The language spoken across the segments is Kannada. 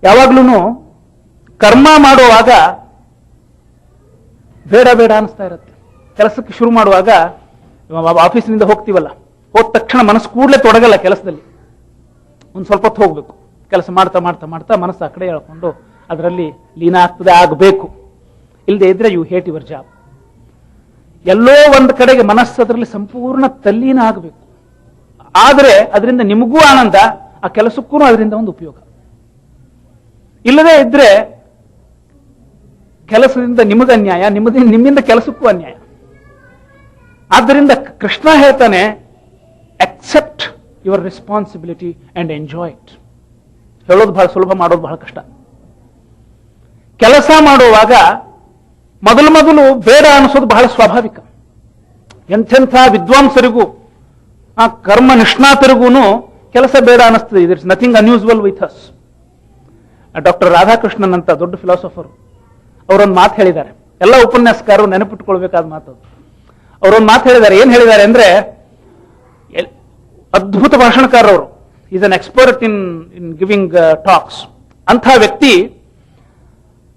ಯಾವಾಗ್ಲೂ ಕರ್ಮ ಮಾಡುವಾಗ ಬೇಡ ಬೇಡ ಅನಿಸ್ತಾ ಇರುತ್ತೆ. ಕೆಲಸಕ್ಕೆ ಶುರು ಮಾಡುವಾಗ ಆಫೀಸಿನಿಂದ ಹೋಗ್ತೀವಲ್ಲ, ಹೋದ ತಕ್ಷಣ ಮನಸ್ಸು ಕೂಡಲೇ ತೊಡಗಲ್ಲ ಕೆಲಸದಲ್ಲಿ. ಒಂದು ಸ್ವಲ್ಪ ಹೊತ್ತು ಹೋಗ್ಬೇಕು, ಕೆಲಸ ಮಾಡ್ತಾ ಮಾಡ್ತಾ ಮಾಡ್ತಾ ಮನಸ್ಸು ಆ ಕಡೆ ಹೇಳ್ಕೊಂಡು ಅದರಲ್ಲಿ ಲೀನ ಆಗ್ತದೆ, ಆಗಬೇಕು. ಇಲ್ಲದೆ ಇದ್ರೆ ಯು ಹೇಟ್ ಯುವರ್ ಜಾಬ್. ಎಲ್ಲೋ ಒಂದು ಕಡೆಗೆ ಮನಸ್ಸು ಅದರಲ್ಲಿ ಸಂಪೂರ್ಣ ತಲ್ಲೀನ ಆಗಬೇಕು. ಆದರೆ ಅದರಿಂದ ನಿಮಗೂ ಆನಂದ, ಆ ಕೆಲಸಕ್ಕೂ ಅದರಿಂದ ಒಂದು ಉಪಯೋಗ. ಇಲ್ಲದೇ ಇದ್ರೆ ಕೆಲಸದಿಂದ ನಿಮಗೆ ಅನ್ಯಾಯ, ನಿಮ್ಮಿಂದ ಕೆಲಸಕ್ಕೂ ಅನ್ಯಾಯ. ಆದ್ದರಿಂದ ಕೃಷ್ಣ ಹೇಳ್ತಾನೆ, accept your responsibility and enjoy it. ಹೇಳೋದು ಬಹಳ ಸುಲಭ, ಮಾಡೋದು ಬಹಳ ಕಷ್ಟ. ಕೆಲಸ ಮಾಡುವಾಗ ಮೊದಲು ಬೇಡ ಅನಿಸೋದು ಬಹಳ ಸ್ವಾಭಾವಿಕ. ಎಂಥೆಂಥ ವಿದ್ವಾಂಸರಿಗೂ, ಆ ಕರ್ಮ ನಿಷ್ಣಾತರಿಗೂ ಕೆಲಸ ಬೇಡ ಅನಿಸ್ತದೆ. It is nothing unusual with us. Doctor Radhakrishnan ಅಂತ ದೊಡ್ಡ ಫಿಲಾಸಫರ್, ಅವರೊಂದು ಮಾತು ಹೇಳಿದ್ದಾರೆ. ಎಲ್ಲ ಉಪನ್ಯಾಸಕಾರರು ನೆನಪಿಟ್ಕೊಳ್ಬೇಕಾದ ಮಾತು. ಅವರೊಂದು ಮಾತು ಹೇಳಿದ್ದಾರೆ. ಏನ್ ಹೇಳಿದ್ದಾರೆ ಅಂದ್ರೆ, ಅದ್ಭುತ ಭಾಷಣಕಾರರು, is an expert in giving talks. ಅಂಥ ವ್ಯಕ್ತಿ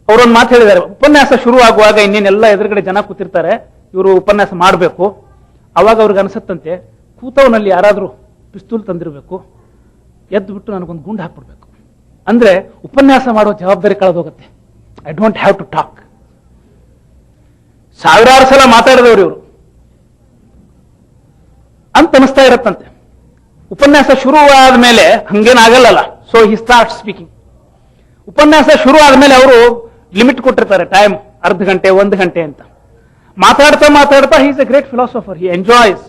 ಅವರೊಂದು ಮಾತು ಹೇಳಿದ್ದಾರೆ. ಉಪನ್ಯಾಸ ಶುರು ಆಗುವಾಗ ಇನ್ನೇನೆಲ್ಲ ಎದುರುಗಡೆ ಜನ ಕೂತಿರ್ತಾರೆ, ಇವರು ಉಪನ್ಯಾಸ ಮಾಡಬೇಕು. ಅವಾಗ ಅವ್ರಿಗೆ ಅನಿಸುತ್ತಂತೆ, ಕೂತವನಲ್ಲಿ ಯಾರಾದರೂ ಪಿಸ್ತೂಲ್ ತಂದಿರಬೇಕು, ಎದ್ದು ಬಿಟ್ಟು ನನಗೊಂದು ಗುಂಡು ಹಾಕ್ಬಿಡ್ಬೇಕು. ಅಂದ್ರೆ ಉಪನ್ಯಾಸ ಮಾಡೋ ಜವಾಬ್ದಾರಿ ಕಳೆದೋಗುತ್ತೆ. I don't have to talk. ಸಾವಿರಾರು ಸಲ ಮಾತಾಡಿದವರು ಇವರು ಅಂತ ಅನಿಸ್ತಾ ಇರತ್ತಂತೆ. ಉಪನ್ಯಾಸ ಶುರು ಆದ್ಮೇಲೆ ಹಂಗೇನಾಗಲ್ಲ. So he start speaking. ಉಪನ್ಯಾಸ ಶುರು ಆದ್ಮೇಲೆ ಅವರು ಲಿಮಿಟ್ ಕೊಟ್ಟಿರ್ತಾರೆ, ಟೈಮ್ ಅರ್ಧ ಗಂಟೆ 1 ಗಂಟೆ ಅಂತ. ಮಾತಾಡ್ತಾ ಮಾತಾಡ್ತಾ he is A great philosopher, he enjoys.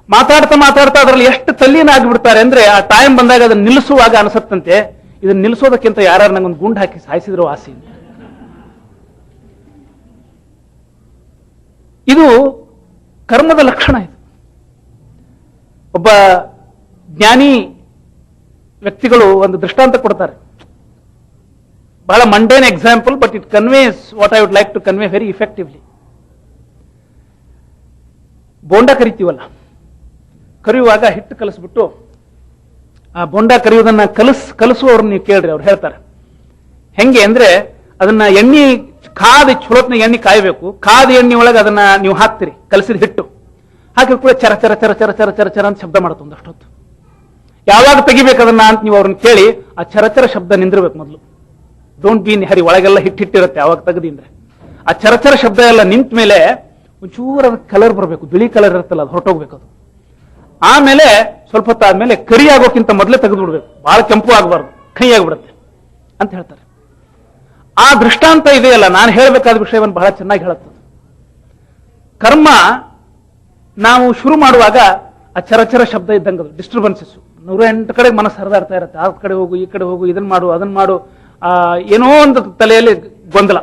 ಮಾತಾಡ್ತಾ ಅದರಲ್ಲಿ ಎಷ್ಟು ತಲ್ಲೀನ ಆಗಿಬಿಡ್ತಾರೆ ಅಂದ್ರೆ, ಆ ಟೈಮ್ ಬಂದಾಗ ಅದನ್ನ ನಿಲ್ಲಿಸುವಾಗ ಅನಿಸತ್ತಂತೆ, ಇದನ್ನ ನಿಲ್ಲಿಸೋದಕ್ಕಿಂತ ಯಾರು ನಂಗೊಂದು ಗುಂಡು ಹಾಕಿ ಸಾಯಿಸಿದ್ರು ವಾಸಿ. ಇದು ಕರ್ಮದ ಲಕ್ಷಣ. ಇದು ಒಬ್ಬ ಜ್ಞಾನಿ ವ್ಯಕ್ತಿಗಳು ಒಂದು ದೃಷ್ಟಾಂತ ಕೊಡ್ತಾರೆ. ಬಹಳ mundane example, but it conveys what I would like to convey very effectively. Bonda ಕರಿತೀವಲ್ಲ, ಕರಿಯುವಾಗ ಹಿಟ್ಟು ಕಲಿಸ್ಬಿಟ್ಟು ಆ ಬೋಂಡ ಕರಿಯೋದನ್ನ ಕಲಿಸುವವ್ರನ್ನ ನೀವು ಕೇಳ್ರಿ, ಅವ್ರು ಹೇಳ್ತಾರೆ ಹೆಂಗೆ ಅಂದ್ರೆ, ಅದನ್ನ ಎಣ್ಣೆ ಕಾದ ಚುಳತ್ನ ಎಣ್ಣೆ ಕಾಯಬೇಕು. ಕಾದ ಎಣ್ಣೆ ಒಳಗೆ ಅದನ್ನ ನೀವು ಹಾಕ್ತಿರಿ, ಕಲಸಿದ ಹಿಟ್ಟು ಹಾಕಿ ಕೂಡ ಚರ ಚರ ಚರ ಚರ ಚರ ಚರ ಚರ ಅಂತ ಶಬ್ದ ಮಾಡುತ್ತೆ ಒಂದಷ್ಟೊತ್ತು. ಯಾವಾಗ ತೆಗಿಬೇಕು ಅದನ್ನ ಅಂತ ನೀವು ಅವ್ರನ್ನ ಕೇಳಿ, ಆ ಚರಚರ ಶಬ್ದ ನಿಂದಿರ್ಬೇಕು ಮೊದಲು. ಡೋಂಟ್ ಬಿ ಇನ್ ಹರಿ, ಒಳಗೆಲ್ಲ ಹಿಟ್ಟಿರುತ್ತೆ ಯಾವಾಗ ತೆಗೆದಿಂದ್ರೆ. ಆ ಚರಚರ ಶಬ್ದ ಎಲ್ಲ ನಿಂತ ಮೇಲೆ ಒಂಚೂರು ಅದಕ್ಕೆ ಕಲರ್ ಬರಬೇಕು, ಬಿಳಿ ಕಲರ್ ಇರುತ್ತಲ್ಲ, ಅದು ಹೊರಟೋಗ್ಬೇಕು. ಅದು ಆಮೇಲೆ ಸ್ವಲ್ಪ ಹೊತ್ತಾದ್ಮೇಲೆ ಕರಿ ಆಗೋಕ್ಕಿಂತ ಮೊದಲೇ ತೆಗೆದು ಬಿಡ್ಬೇಕು, ಬಹಳ ಕೆಂಪು ಆಗಬಾರ್ದು, ಕೈ ಆಗಿಬಿಡುತ್ತೆ ಅಂತ ಹೇಳ್ತಾರೆ. ಆ ದೃಷ್ಟಾಂತ ಇದೆಯಲ್ಲ, ನಾನು ಹೇಳಬೇಕಾದ ವಿಷಯವನ್ನು ಬಹಳ ಚೆನ್ನಾಗಿ ಹೇಳುತ್ತದೆ. ಕರ್ಮ ನಾವು ಶುರು ಮಾಡುವಾಗ ಆ ಚರಚರ ಶಬ್ದ ಇದ್ದಂಗೆ, ಅದು ಡಿಸ್ಟರ್ಬೆನ್ಸಸ್ 108 ಕಡೆ ಮನಸ್ಸು ಹರಿದಾಡ್ತಾ ಇರುತ್ತೆ. ಆ ಕಡೆ ಹೋಗು, ಈ ಕಡೆ ಹೋಗು, ಇದನ್ನ ಮಾಡು, ಅದನ್ನ ಮಾಡು, ಏನೋ ಒಂದು ತಲೆಯಲ್ಲಿ ಗೊಂದಲ.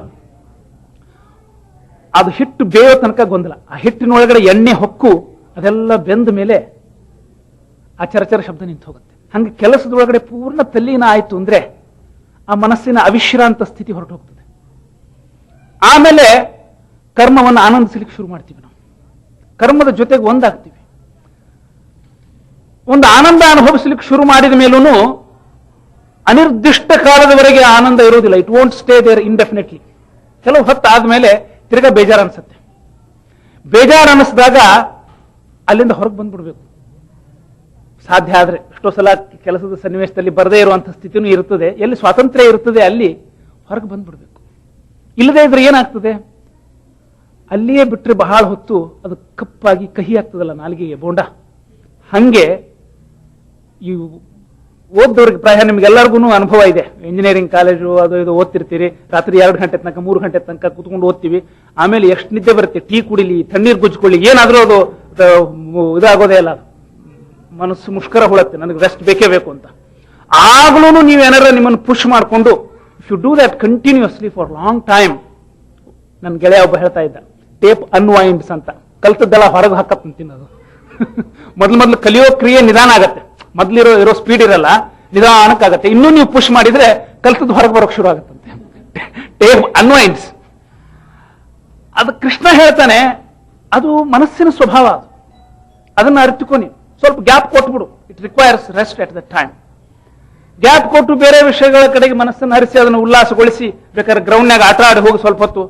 ಅದು ಹಿಟ್ಟು ಬೇಯೋ ತನಕ ಗೊಂದಲ. ಆ ಹಿಟ್ಟಿನೊಳಗಡೆ ಎಣ್ಣೆ ಹೊಕ್ಕು ಅದೆಲ್ಲ ಬೆಂದ ಮೇಲೆ ಆ ಚರಚರ ಶಬ್ದ ನಿಂತು ಹೋಗುತ್ತೆ. ಹಂಗೆ ಕೆಲಸದೊಳಗಡೆ ಪೂರ್ಣ ತಲ್ಲೀನ ಆಯ್ತು ಅಂದ್ರೆ ಆ ಮನಸ್ಸಿನ ಅವಿಶ್ರಾಂತ ಸ್ಥಿತಿ ಹೊರಟು ಹೋಗ್ತದೆ. ಆಮೇಲೆ ಕರ್ಮವನ್ನು ಆನಂದಿಸಲಿಕ್ಕೆ ಶುರು ಮಾಡ್ತೀವಿ. ನಾವು ಕರ್ಮದ ಜೊತೆಗೆ ಒಂದಾಗ್ತೀವಿ. ಒಂದು ಆನಂದ ಅನುಭವಿಸಲಿಕ್ಕೆ ಶುರು ಮಾಡಿದ ಮೇಲೂ ಅನಿರ್ದಿಷ್ಟ ಕಾಲದವರೆಗೆ ಆನಂದ ಇರೋದಿಲ್ಲ. It won't stay there indefinitely. ಕೆಲವು ಹೊತ್ತು ಆದ್ಮೇಲೆ ತಿರ್ಗಾ ಬೇಜಾರು ಅನ್ಸುತ್ತೆ. ಬೇಜಾರು ಅನ್ನಿಸಿದಾಗ ಅಲ್ಲಿಂದ ಹೊರಗೆ ಬಂದ್ಬಿಡ್ಬೇಕು ಸಾಧ್ಯ ಆದ್ರೆ. ಎಷ್ಟೋ ಸಲ ಕೆಲಸದ ಸನ್ನಿವೇಶದಲ್ಲಿ ಬರದೇ ಇರುವಂತಹ ಸ್ಥಿತಿನೂ ಇರ್ತದೆ. ಎಲ್ಲಿ ಸ್ವಾತಂತ್ರ್ಯ ಇರ್ತದೆ ಅಲ್ಲಿ ಹೊರಗೆ ಬಂದ್ಬಿಡ್ಬೇಕು. ಇಲ್ಲದೇ ಇದ್ರೆ ಏನಾಗ್ತದೆ, ಅಲ್ಲಿಯೇ ಬಿಟ್ಟರೆ ಬಹಳ ಹೊತ್ತು ಅದು ಕಪ್ಪಾಗಿ ಕಹಿ ಆಗ್ತದಲ್ಲ ನಾಲಿಗೆಗೆ ಬೋಂಡ. ಹಂಗೆ ಈ ಓದ್ದವ್ರಿಗೆ ಪ್ರಾಯ ನಿಮ್ಗೆಲ್ಲರಿಗೂ ಅನುಭವ ಇದೆ. ಇಂಜಿನಿಯರಿಂಗ್ ಕಾಲೇಜು ಅದು ಇದು ಓದ್ತಿರ್ತೀರಿ, ರಾತ್ರಿ 2 ಗಂಟೆ ತನಕ 3 ಗಂಟೆ ತನಕ ಕೂತ್ಕೊಂಡು ಓದ್ತೀವಿ. ಆಮೇಲೆ ಎಷ್ಟು ನಿದ್ದೆ ಬರುತ್ತೆ, ಟೀ ಕುಡಿಲಿ, ತಣ್ಣೀರು ಗುಜ್ಕೊಳ್ಳಿ, ಏನಾದ್ರೂ ಅದು ಇದಾಗೋದೇ ಅಲ್ಲ. ಮನಸ್ಸು ಮುಷ್ಕರ ಹುಳತ್ತೆ, ನನಗೆ ರೆಸ್ಟ್ ಬೇಕೇ ಬೇಕು ಅಂತ. ಆಗ್ಲೂ ನೀವೇನಾರ ನಿಮ್ಮನ್ನು ಪುಷ್ ಮಾಡಿಕೊಂಡು if you do that continuously for long time. ನನ್ನ ಗೆಳೆಯ ಒಬ್ಬ ಹೇಳ್ತಾ ಇದ್ದ, ಟೇಪ್ ಅನ್ವೈಂಡ್ಸ್ ಅಂತ. ಕಲ್ತದ್ದೆಲ್ಲ ಹೊರಗೆ ಹಾಕತ್ತಂತೀನಿ ಅದು. ಮೊದಲು ಕಲಿಯೋ ಕ್ರಿಯೆ ನಿಧಾನ ಆಗತ್ತೆ. ಮೊದಲಿರೋ ಸ್ಪೀಡ್ ಇರಲ್ಲ, ನಿಧಾನಕ್ಕಾಗತ್ತೆ. ಇನ್ನೂ ನೀವು ಪುಷ್ ಮಾಡಿದ್ರೆ ಕಲ್ತದ್ದು ಹೊರಗೆ ಬರೋಕೆ ಶುರು ಆಗತ್ತಂತೆ. ಟೇಪ್ ಅನ್ವೈಂಡ್ಸ್. ಅದು ಕೃಷ್ಣ ಹೇಳ್ತಾನೆ, ಅದು ಮನಸ್ಸಿನ ಸ್ವಭಾವ. ಅದು ಅದನ್ನು ಅರಿತುకొని ಸ್ವಲ್ಪ ಗ್ಯಾಪ್ ಕೊಟ್ಬಿಡು. It requires rest at the time. Gap ಕೊಟ್ಟು ಬೇರೆ ವಿಷಯಗಳ ಕಡೆಗೆ ಮನಸ್ಸನ್ನು ಹರಿಸಿ ಅದನ್ನು ಉಲ್ಲಾಸಗೊಳಿಸಿ ಬೇಕಾದ್ರೆ ಗ್ರೌಂಡ್ನಾಗ ಆಟ ಆಡಿ ಹೋಗಿ ಸ್ವಲ್ಪ ಹೊತ್ತು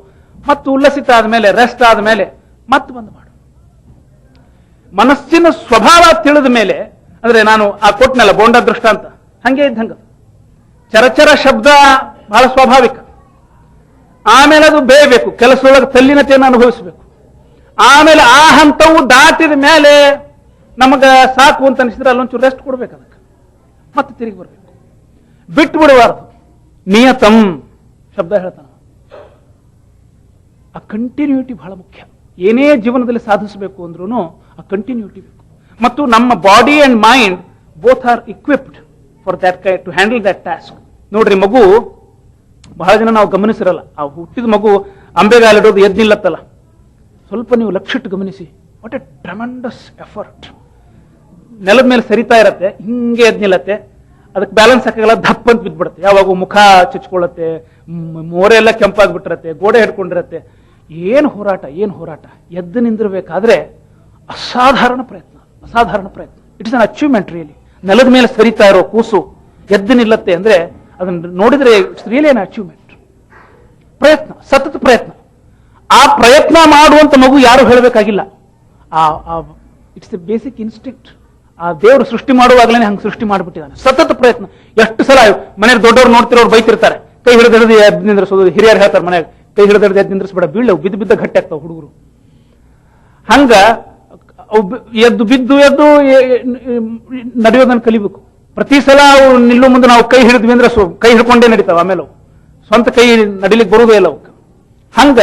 ಮತ್ತು ಉಲ್ಲಸಿತ ಆದ್ಮೇಲೆ ರೆಸ್ಟ್ ಆದ್ಮೇಲೆ ಮತ್ತೆ ಬಂದು ಮಾಡು. ಮನಸ್ಸಿನ ಸ್ವಭಾವ ತಿಳಿದ ಮೇಲೆ, ಅಂದ್ರೆ ನಾನು ಆ ಕೊಟ್ನಲ್ಲ ಬೋಂಡ ದೃಷ್ಟಾಂತ, ಹಂಗೆ ಇದ್ದಂಗ ಚರಚರ ಶಬ್ದ ಬಹಳ ಸ್ವಾಭಾವಿಕ. ಆಮೇಲೆ ಅದು ಬೇಯಬೇಕು, ಕೆಲಸದೊಳಗೆ ತಲ್ಲಿನತೆಯನ್ನು ಅನುಭವಿಸಬೇಕು. ಆಮೇಲೆ ಆ ಹಂತವು ದಾಟಿದ ಮೇಲೆ ನಮಗ ಸಾಕು ಅಂತ ಅನಿಸಿದ್ರೆ ಅಲ್ಲೊಂಚೂರು ರೆಸ್ಟ್ ಕೊಡ್ಬೇಕು, ಅದಕ್ಕೆ ಮತ್ತೆ ತಿರುಗಿ ಬರ್ಬೇಕು, ಬಿಟ್ಟು ಬಿಡಬಾರ್ದು. ನಿಯತಂ ಶಬ್ದ ಹೇಳ್ತಾನ. ಆ ಕಂಟಿನ್ಯೂಟಿ ಬಹಳ ಮುಖ್ಯ. ಏನೇ ಜೀವನದಲ್ಲಿ ಸಾಧಿಸಬೇಕು ಅಂದ್ರೂ ಆ ಕಂಟಿನ್ಯೂಟಿ ಬೇಕು. ಮತ್ತು ನಮ್ಮ body and mind both are equipped for that to handle that task. ನೋಡ್ರಿ, ಮಗು ಬಹಳ ಜನ ನಾವು ಗಮನಿಸಿರಲ್ಲ. ಆ ಹುಟ್ಟಿದ ಮಗು ಅಂಬೆಗಾಲಿಡೋದು ಎದ್ದು ನಿಲ್ಲತ್ತಲ್ಲ, ಸ್ವಲ್ಪ ನೀವು ಲಕ್ಷಿಟ್ಟು ಗಮನಿಸಿ. What A tremendous effort. ನೆಲದ ಮೇಲೆ ಸರಿತಾ ಇರತ್ತೆ, ಹಿಂಗೆ ಎದ್ದು ನಿಲ್ಲತ್ತೆ, ಅದಕ್ಕೆ ಬ್ಯಾಲೆನ್ಸ್ ಹಾಕಲ್ಲ, ದಪ್ಪ ಅಂತ ಬಿದ್ಬಿಡುತ್ತೆ. ಯಾವಾಗ ಮುಖ ಚುಚ್ಕೊಳ್ಳುತ್ತೆ, ಮೋರೆಲ್ಲ ಕೆಂಪಾಗ್ಬಿಟ್ಟಿರತ್ತೆ, ಗೋಡೆ ಹಿಡ್ಕೊಂಡಿರತ್ತೆ. ಏನು ಹೋರಾಟ, ಏನು ಹೋರಾಟ. ಎದ್ದು ನಿಂದಿರಬೇಕಾದ್ರೆ ಅಸಾಧಾರಣ ಪ್ರಯತ್ನ, ಅಸಾಧಾರಣ ಪ್ರಯತ್ನ. It's an achievement really. ನೆಲದ ಮೇಲೆ ಸರಿತಾ ಇರೋ ಕೂಸು ಎದ್ದು ನಿಲ್ಲತ್ತೆ ಅಂದ್ರೆ ಅದನ್ನು ನೋಡಿದ್ರೆ ಇಟ್ಸ್ ರಿಯಲಿ ಅನ್ ಅಚೀವ್ಮೆಂಟ್. ಪ್ರಯತ್ನ, ಸತತ ಪ್ರಯತ್ನ. ಆ ಪ್ರಯತ್ನ ಮಾಡುವಂತ ಮಗು ಯಾರು ಹೇಳಬೇಕಾಗಿಲ್ಲ. It's the basic instinct. ಆ ದೇವರು ಸೃಷ್ಟಿ ಮಾಡುವಾಗಲೇ ಹಂಗೆ ಸೃಷ್ಟಿ ಮಾಡಿಬಿಟ್ಟಿದ್ದಾನೆ. ಸತತ ಪ್ರಯತ್ನ. ಎಷ್ಟು ಸಲ ಮನೆಯಲ್ಲಿ ದೊಡ್ಡವ್ರು ನೋಡ್ತಿರೋರು ಬೈತಿರ್ತಾರೆ, ಕೈ ಹಿಡಿದು ಎದ್ದು ನಿಂದ್ರಿಸೋದು. ಹಿರಿಯರು ಹೇಳ್ತಾರೆ ಮನೆಯಾಗ, ಕೈ ಹಿಡಿದು ಎದ್ದು ನಿಂದ್ರಿಸ್ಬೇಡ, ಬೀಳವು, ಬಿದ್ದು ಬಿದ್ದ ಗಟ್ಟಿ ಆಗ್ತಾವ ಹುಡುಗರು. ಹಂಗ ಎದ್ದು ಬಿದ್ದು ಎದ್ದು ನಡೆಯೋದನ್ನು ಕಲಿಬೇಕು. ಪ್ರತಿ ಸಲ ನಿಲ್ಲೋ ಮುಂದೆ ನಾವು ಕೈ ಹಿಡಿದ್ವಿ ಅಂದ್ರೆ ಕೈ ಹಿಡ್ಕೊಂಡೇ ನಡೀತಾವ. ಆಮೇಲೆ ಸ್ವಂತ ಕೈ ನಡಿಲಿಕ್ಕೆ ಬರುವುದೇ ಇಲ್ಲ ಅವಕ್ಕೆ. ಹಂಗ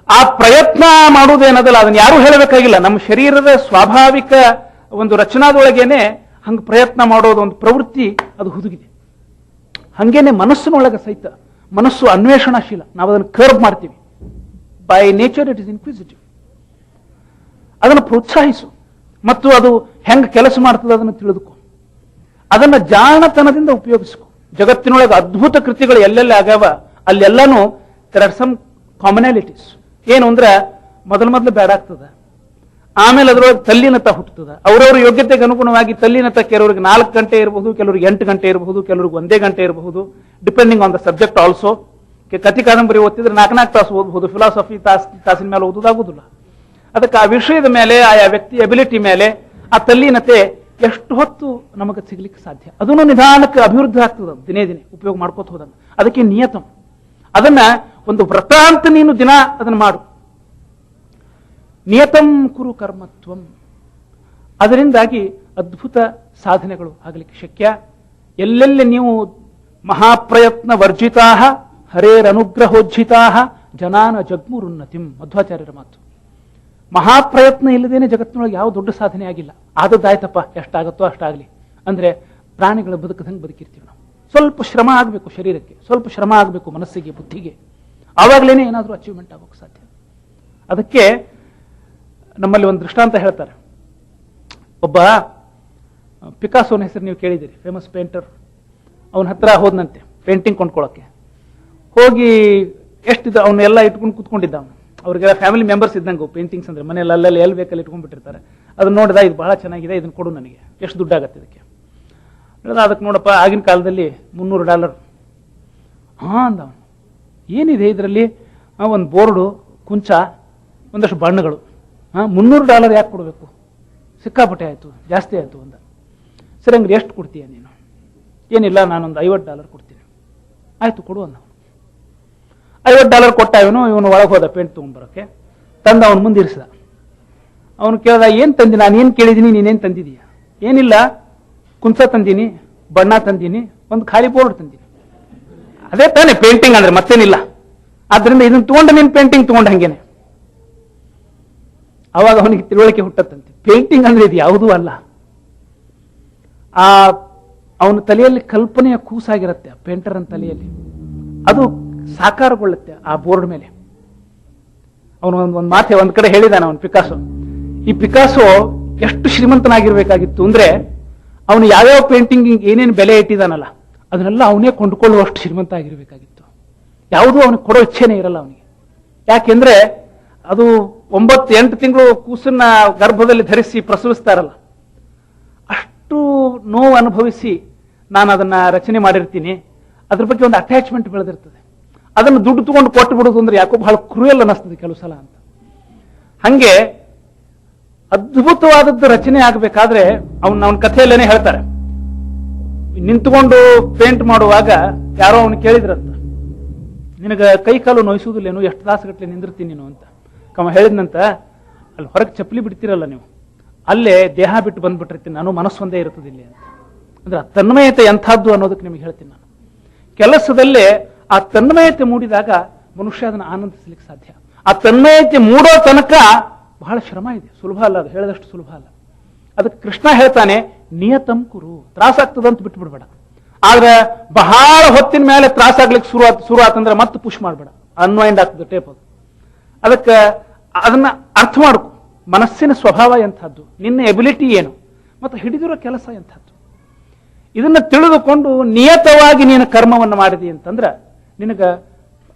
ಆ ಪ್ರಯತ್ನ ಮಾಡುವುದೇನದಲ್ಲ, ಅದನ್ನ ಯಾರು ಹೇಳಬೇಕಾಗಿಲ್ಲ. ನಮ್ಮ ಶರೀರದ ಸ್ವಾಭಾವಿಕ ಒಂದು ರಚನಾದೊಳಗೇನೆ ಹಂಗ ಪ್ರಯತ್ನ ಮಾಡೋದು ಒಂದು ಪ್ರವೃತ್ತಿ ಅದು ಹುದುಗಿದೆ. ಹಂಗೇನೆ ಮನಸ್ಸಿನೊಳಗೆ ಸಹಿತ ಮನಸ್ಸು ಅನ್ವೇಷಣಾಶೀಲ. ನಾವು ಅದನ್ನು ಕರ್ಬ್ ಮಾಡ್ತೀವಿ. By nature it is inquisitive. ಅದನ್ನು ಪ್ರೋತ್ಸಾಹಿಸು ಮತ್ತು ಅದು ಹೆಂಗೆ ಕೆಲಸ ಮಾಡ್ತದೆ ಅದನ್ನು ತಿಳಿದುಕೊ. ಅದನ್ನ ಜಾಣತನದಿಂದ ಉಪಯೋಗಿಸ್ಕೊ. ಜಗತ್ತಿನೊಳಗೆ ಅದ್ಭುತ ಕೃತಿಗಳು ಎಲ್ಲೆಲ್ಲ ಆಗ್ಯಾವ ಅಲ್ಲೆಲ್ಲಾನು ದರ್ ಆರ್ ಸಮ್ ಕಾಮನಾಲಿಟೀಸ್. ಏನು ಅಂದ್ರೆ ಮೊದಲು ಬೇಡಾಗ್ತದ, ಆಮೇಲೆ ಅದರೊಳಗೆ ತಲ್ಲಿನತ ಹುಟ್ಟುತ್ತದೆ. ಅವರವರ ಯೋಗ್ಯತೆಗೆ ಅನುಗುಣವಾಗಿ ತಲ್ಲಿನತ ಕೆಲವರಿಗೆ 4 ಗಂಟೆ ಇರಬಹುದು, ಕೆಲವರಿಗೆ 8 ಗಂಟೆ ಇರಬಹುದು, ಕೆಲವರಿಗೆ 1 ಗಂಟೆ ಇರಬಹುದು, depending on the subject also. ಕಥೆ ಕಾದಂಬರಿ ಓದ್ತಿದ್ರೆ 4 ತಾಸು ಓದಬಹುದು, ಫಿಲಾಸಫಿ ತಾಸಿನ ಮೇಲೆ ಓದೋದಾಗುದಿಲ್ಲ. ಅದಕ್ಕೆ ಆ ವಿಷಯದ ಮೇಲೆ, ಆಯಾ ವ್ಯಕ್ತಿ ಎಬಿಲಿಟಿ ಮೇಲೆ ಆ ತಲ್ಲೀನತೆ ಎಷ್ಟು ಹೊತ್ತು ನಮಗೆ ಸಿಗ್ಲಿಕ್ಕೆ ಸಾಧ್ಯ. ಅದನ್ನು ನಿಧಾನಕ್ಕೆ ಅಭಿವೃದ್ಧಿ ಆಗ್ತದೆ ದಿನೇ ದಿನೇ ಉಪಯೋಗ ಮಾಡ್ಕೋತ ಹೋದಂಗೆ. ಅದಕ್ಕೆ ನಿಯತಂ. ಅದನ್ನ ಒಂದು ವ್ರತ ಅಂತ ನೀನು ದಿನ ಅದನ್ನ ಮಾಡು. ನಿಯತಂ ಕುರು ಕರ್ಮತ್ವಂ. ಅದರಿಂದಾಗಿ ಅದ್ಭುತ ಸಾಧನೆಗಳು ಆಗಲಿಕ್ಕೆ ಶಕ್ಯ. ಎಲ್ಲೆಲ್ಲಿ ನೀವು ಮಹಾಪ್ರಯತ್ನ ವರ್ಜಿತಾ ಹರೇರನುಗ್ರಹೋಜ್ಜಿತಾ ಜನಾನ ಜಗ್ಮುರುನ್ನತಿಂ, ಮಧ್ವಾಚಾರ್ಯರ ಮಾತು. ಮಹಾಪ್ರಯತ್ನ ಇಲ್ಲದೇನೆ ಜಗತ್ತಿನೊಳಗೆ ಯಾವ ದೊಡ್ಡ ಸಾಧನೆ ಆಗಿಲ್ಲ. ಆದದ್ದಾಯ್ತಪ್ಪ, ಎಷ್ಟಾಗತ್ತೋ ಅಷ್ಟಾಗಲಿ ಅಂದ್ರೆ ಪ್ರಾಣಿಗಳ ಬದುಕದಂಗೆ ಬದುಕಿರ್ತೀವಿ ನಾವು. ಸ್ವಲ್ಪ ಶ್ರಮ ಆಗಬೇಕು ಶರೀರಕ್ಕೆ, ಸ್ವಲ್ಪ ಶ್ರಮ ಆಗಬೇಕು ಮನಸ್ಸಿಗೆ, ಬುದ್ಧಿಗೆ. ಆವಾಗಲೇನೆ ಏನಾದರೂ ಅಚೀವ್ಮೆಂಟ್ ಆಗೋಕೆ ಸಾಧ್ಯ. ಅದಕ್ಕೆ ನಮ್ಮಲ್ಲಿ ಒಂದು ದೃಷ್ಟಾಂತ ಹೇಳ್ತಾರೆ. ಒಬ್ಬ ಪಿಕಾಸೋನ ಹೆಸರು ನೀವು ಕೇಳಿದ್ದೀರಿ, ಫೇಮಸ್ ಪೇಂಟರ್. ಅವನ ಹತ್ರ ಹೋದ್ನಂತೆ ಪೇಂಟಿಂಗ್ ಕೊಂಡ್ಕೊಳ್ಳೋಕೆ. ಹೋಗಿ ಎಷ್ಟಿದ್ದ ಅವನ್ನೆಲ್ಲ ಇಟ್ಕೊಂಡು ಕೂತ್ಕೊಂಡಿದ್ದ. ಅವನು ಅವ್ರಿಗೆಲ್ಲ ಫ್ಯಾಮಿಲಿ ಮೆಂಬರ್ಸ್ ಇದ್ದಂಗೆ ಪೇಂಟಿಂಗ್ಸ್ ಅಂದ್ರೆ ಮನೆಯಲ್ಲಿ ಅಲ್ಲಲ್ಲಿ ಎಲ್ಲಿ ಬೇಕಲ್ಲಿ ಇಟ್ಕೊಂಡ್ಬಿಟ್ಟಿರ್ತಾರೆ. ಅದನ್ನ ನೋಡಿದ, ಇದು ಬಹಳ ಚೆನ್ನಾಗಿದೆ, ಇದನ್ನ ಕೊಡು ನನಗೆ, ಎಷ್ಟು ದುಡ್ಡಾಗತ್ತೆ ಇದಕ್ಕೆ. ಅದಕ್ಕೆ ನೋಡಪ್ಪ, ಆಗಿನ ಕಾಲದಲ್ಲಿ $300. ಅಂದ ಅವನು. ಏನಿದೆ ಇದರಲ್ಲಿ? ಒಂದು ಬೋರ್ಡು, ಕುಂಚ, ಒಂದಷ್ಟು ಬಣ್ಣಗಳು. $300 ಯಾಕೆ ಕೊಡಬೇಕು? ಸಿಕ್ಕಾಪಟ್ಟೆ ಆಯಿತು, ಜಾಸ್ತಿ ಆಯಿತು ಅಂದ. ಸರಿ, ಹಂಗ್ರೆ ಎಷ್ಟು ಕೊಡ್ತೀಯ ನೀನು? ಏನಿಲ್ಲ, ನಾನೊಂದು $50 ಕೊಡ್ತೀನಿ. ಆಯಿತು, ಕೊಡು ಅಂದ. $50 ಕೊಟ್ಟ. ಇವನು ಒಳಗೆ ಹೋದ ಪೇಂಟ್ ತೊಗೊಂಡ್ಬರೋಕ್ಕೆ. ತಂದ ಅವನು ಮುಂದೆ ಇರಿಸಿದ. ಅವನು ಕೇಳ್ದ, ಏನು ತಂದಿ? ನಾನು ಏನು ಕೇಳಿದ್ದೀನಿ, ನೀನೇನು ತಂದಿದೀಯ? ಏನಿಲ್ಲ, ಕುಂಚ ತಂದೀನಿ, ಬಣ್ಣ ತಂದೀನಿ, ಒಂದು ಖಾಲಿ ಬೋರ್ಡ್ ತಂದೀನಿ. ಅದೇ ತಾನೇ ಪೇಂಟಿಂಗ್ ಅಂದ್ರೆ, ಮತ್ತೇನಿಲ್ಲ. ಆದ್ರಿಂದ ಇದನ್ನು ತಗೊಂಡು ನೀನು ಪೇಂಟಿಂಗ್ ತಗೊಂಡು ಹಂಗೇನೆ. ಅವಾಗ ಅವನಿಗೆ ತಿಳುವಳಿಕೆ ಹುಟ್ಟತ್ತಂತೆ, ಪೇಂಟಿಂಗ್ ಅಂದ್ರೆ ಇದು ಯಾವುದೂ ಅಲ್ಲ. ಅವನ ತಲೆಯಲ್ಲಿ ಕಲ್ಪನೆಯ ಕೂಸಾಗಿರುತ್ತೆ, ಆ ಪೇಂಟರ್ನ ತಲೆಯಲ್ಲಿ. ಅದು ಸಾಕಾರಗೊಳ್ಳುತ್ತೆ ಆ ಬೋರ್ಡ್ ಮೇಲೆ. ಅವನು ಒಂದು ಮಾತೆ ಒಂದ್ ಕಡೆ ಹೇಳಿದಾನ ಅವನು, ಪಿಕಾಸೋ. ಈ ಪಿಕಾಸೋ ಎಷ್ಟು ಶ್ರೀಮಂತನಾಗಿರ್ಬೇಕಾಗಿತ್ತು ಅಂದ್ರೆ, ಅವನು ಯಾವ್ಯಾವ ಪೇಂಟಿಂಗ್ ಏನೇನು ಬೆಲೆ ಇಟ್ಟಿದಾನಲ್ಲ ಅದನ್ನೆಲ್ಲ ಅವನೇ ಕೊಂಡುಕೊಳ್ಳುವಷ್ಟು ಶ್ರೀಮಂತ ಆಗಿರ್ಬೇಕಾಗಿತ್ತು. ಯಾವುದೂ ಅವನಿಗೆ ಕೊಡೋ ಇಚ್ಛೆನೇ ಇರಲ್ಲ ಅವನಿಗೆ. ಯಾಕೆಂದ್ರೆ ಅದು 9-8 ತಿಂಗಳು ಕೂಸನ್ನ ಗರ್ಭದಲ್ಲಿ ಧರಿಸಿ ಪ್ರಸವಿಸ್ತಾರಲ್ಲ, ಅಷ್ಟು ನೋವು ಅನುಭವಿಸಿ ನಾನು ಅದನ್ನ ರಚನೆ ಮಾಡಿರ್ತೀನಿ, ಅದ್ರ ಬಗ್ಗೆ ಒಂದು ಅಟ್ಯಾಚ್ಮೆಂಟ್ ಬೆಳೆದಿರ್ತದೆ. ಅದನ್ನು ದುಡ್ಡು ತಗೊಂಡು ಕೊಟ್ಟು ಬಿಡೋದು ಅಂದ್ರೆ ಯಾಕೋ ಬಹಳ ಕ್ರೂಯಲ್ ಅನ್ನಿಸ್ತದೆ ಕೆಲವು ಸಲ ಅಂತ. ಹಂಗೆ ಅದ್ಭುತವಾದದ್ದು ರಚನೆ ಆಗಬೇಕಾದ್ರೆ ಅವನ ಕಥೆಯಲ್ಲೇನೆ ಹೇಳ್ತಾರೆ, ನಿಂತುಕೊಂಡು ಪೇಂಟ್ ಮಾಡುವಾಗ ಯಾರೋ ಅವನು ಕೇಳಿದ್ರಂತ, ನಿನಗೆ ಕೈ ಕಾಲು ನೋಯಿಸುವುದಿಲ್ಲೇನು, ಎಷ್ಟು ತಾಸುಗಟ್ಟಲೆ ನಿಂದಿರ್ತೀನಿ ನೀನು ಅಂತ. ಕಮ ಹೇಳಿದ್ನಂತ, ಅಲ್ಲಿ ಹೊರಗೆ ಚಪ್ಪಲಿ ಬಿಡ್ತೀರಲ್ಲ ನೀವು, ಅಲ್ಲೇ ದೇಹ ಬಿಟ್ಟು ಬಂದ್ಬಿಟ್ಟಿರ್ತೀನಿ ನಾನು, ಮನಸ್ಸೊಂದೇ ಇರ್ತದೆ ಇಲ್ಲಿ ಅಂತ. ಅಂದ್ರೆ ಆ ತನ್ಮಯತೆ ಎಂಥದ್ದು ಅನ್ನೋದಕ್ಕೆ ನಿಮಗೆ ಹೇಳ್ತೀನಿ ನಾನು. ಕೆಲಸದಲ್ಲೇ ಆ ತನ್ಮಯತೆ ಮೂಡಿದಾಗ ಮನುಷ್ಯ ಅದನ್ನು ಆನಂದಿಸಲಿಕ್ಕೆ ಸಾಧ್ಯ. ಆ ತನ್ಮಯತೆ ಮೂಡೋ ತನಕ ಬಹಳ ಶ್ರಮ ಇದೆ, ಸುಲಭ ಅಲ್ಲ, ಅದು ಹೇಳಿದಷ್ಟು ಸುಲಭ ಅಲ್ಲ. ಅದಕ್ಕೆ ಕೃಷ್ಣ ಹೇಳ್ತಾನೆ, ನಿಯತಂ ಕುರು, ತ್ರಾಸಾಗ್ತದಂತ ಬಿಟ್ಬಿಡ್ಬೇಡ. ಆದ್ರೆ ಬಹಳ ಹೊತ್ತಿನ ಮೇಲೆ ತ್ರಾಸಾಗ್ಲಿಕ್ಕೆ ಶುರು ಆತಂದ್ರೆ ಮತ್ತೆ ಪುಷ್ ಮಾಡಬೇಡ, ಅನ್ವೈಂಡ್ ಆಗ್ತದೆ ಟೇಪ್ ಅದು. ಅದಕ್ಕೆ ಅದನ್ನ ಅರ್ಥ ಮಾಡ್ಕೊ, ಮನಸ್ಸಿನ ಸ್ವಭಾವ ಎಂಥದ್ದು, ನಿನ್ನ ಎಬಿಲಿಟಿ ಏನು, ಮತ್ತು ಹಿಡಿದಿರೋ ಕೆಲಸ ಎಂಥದ್ದು. ಇದನ್ನ ತಿಳಿದುಕೊಂಡು ನಿಯತವಾಗಿ ನೀನು ಕರ್ಮವನ್ನು ಮಾಡಿದಿ ಅಂತಂದ್ರೆ ನಿನಗ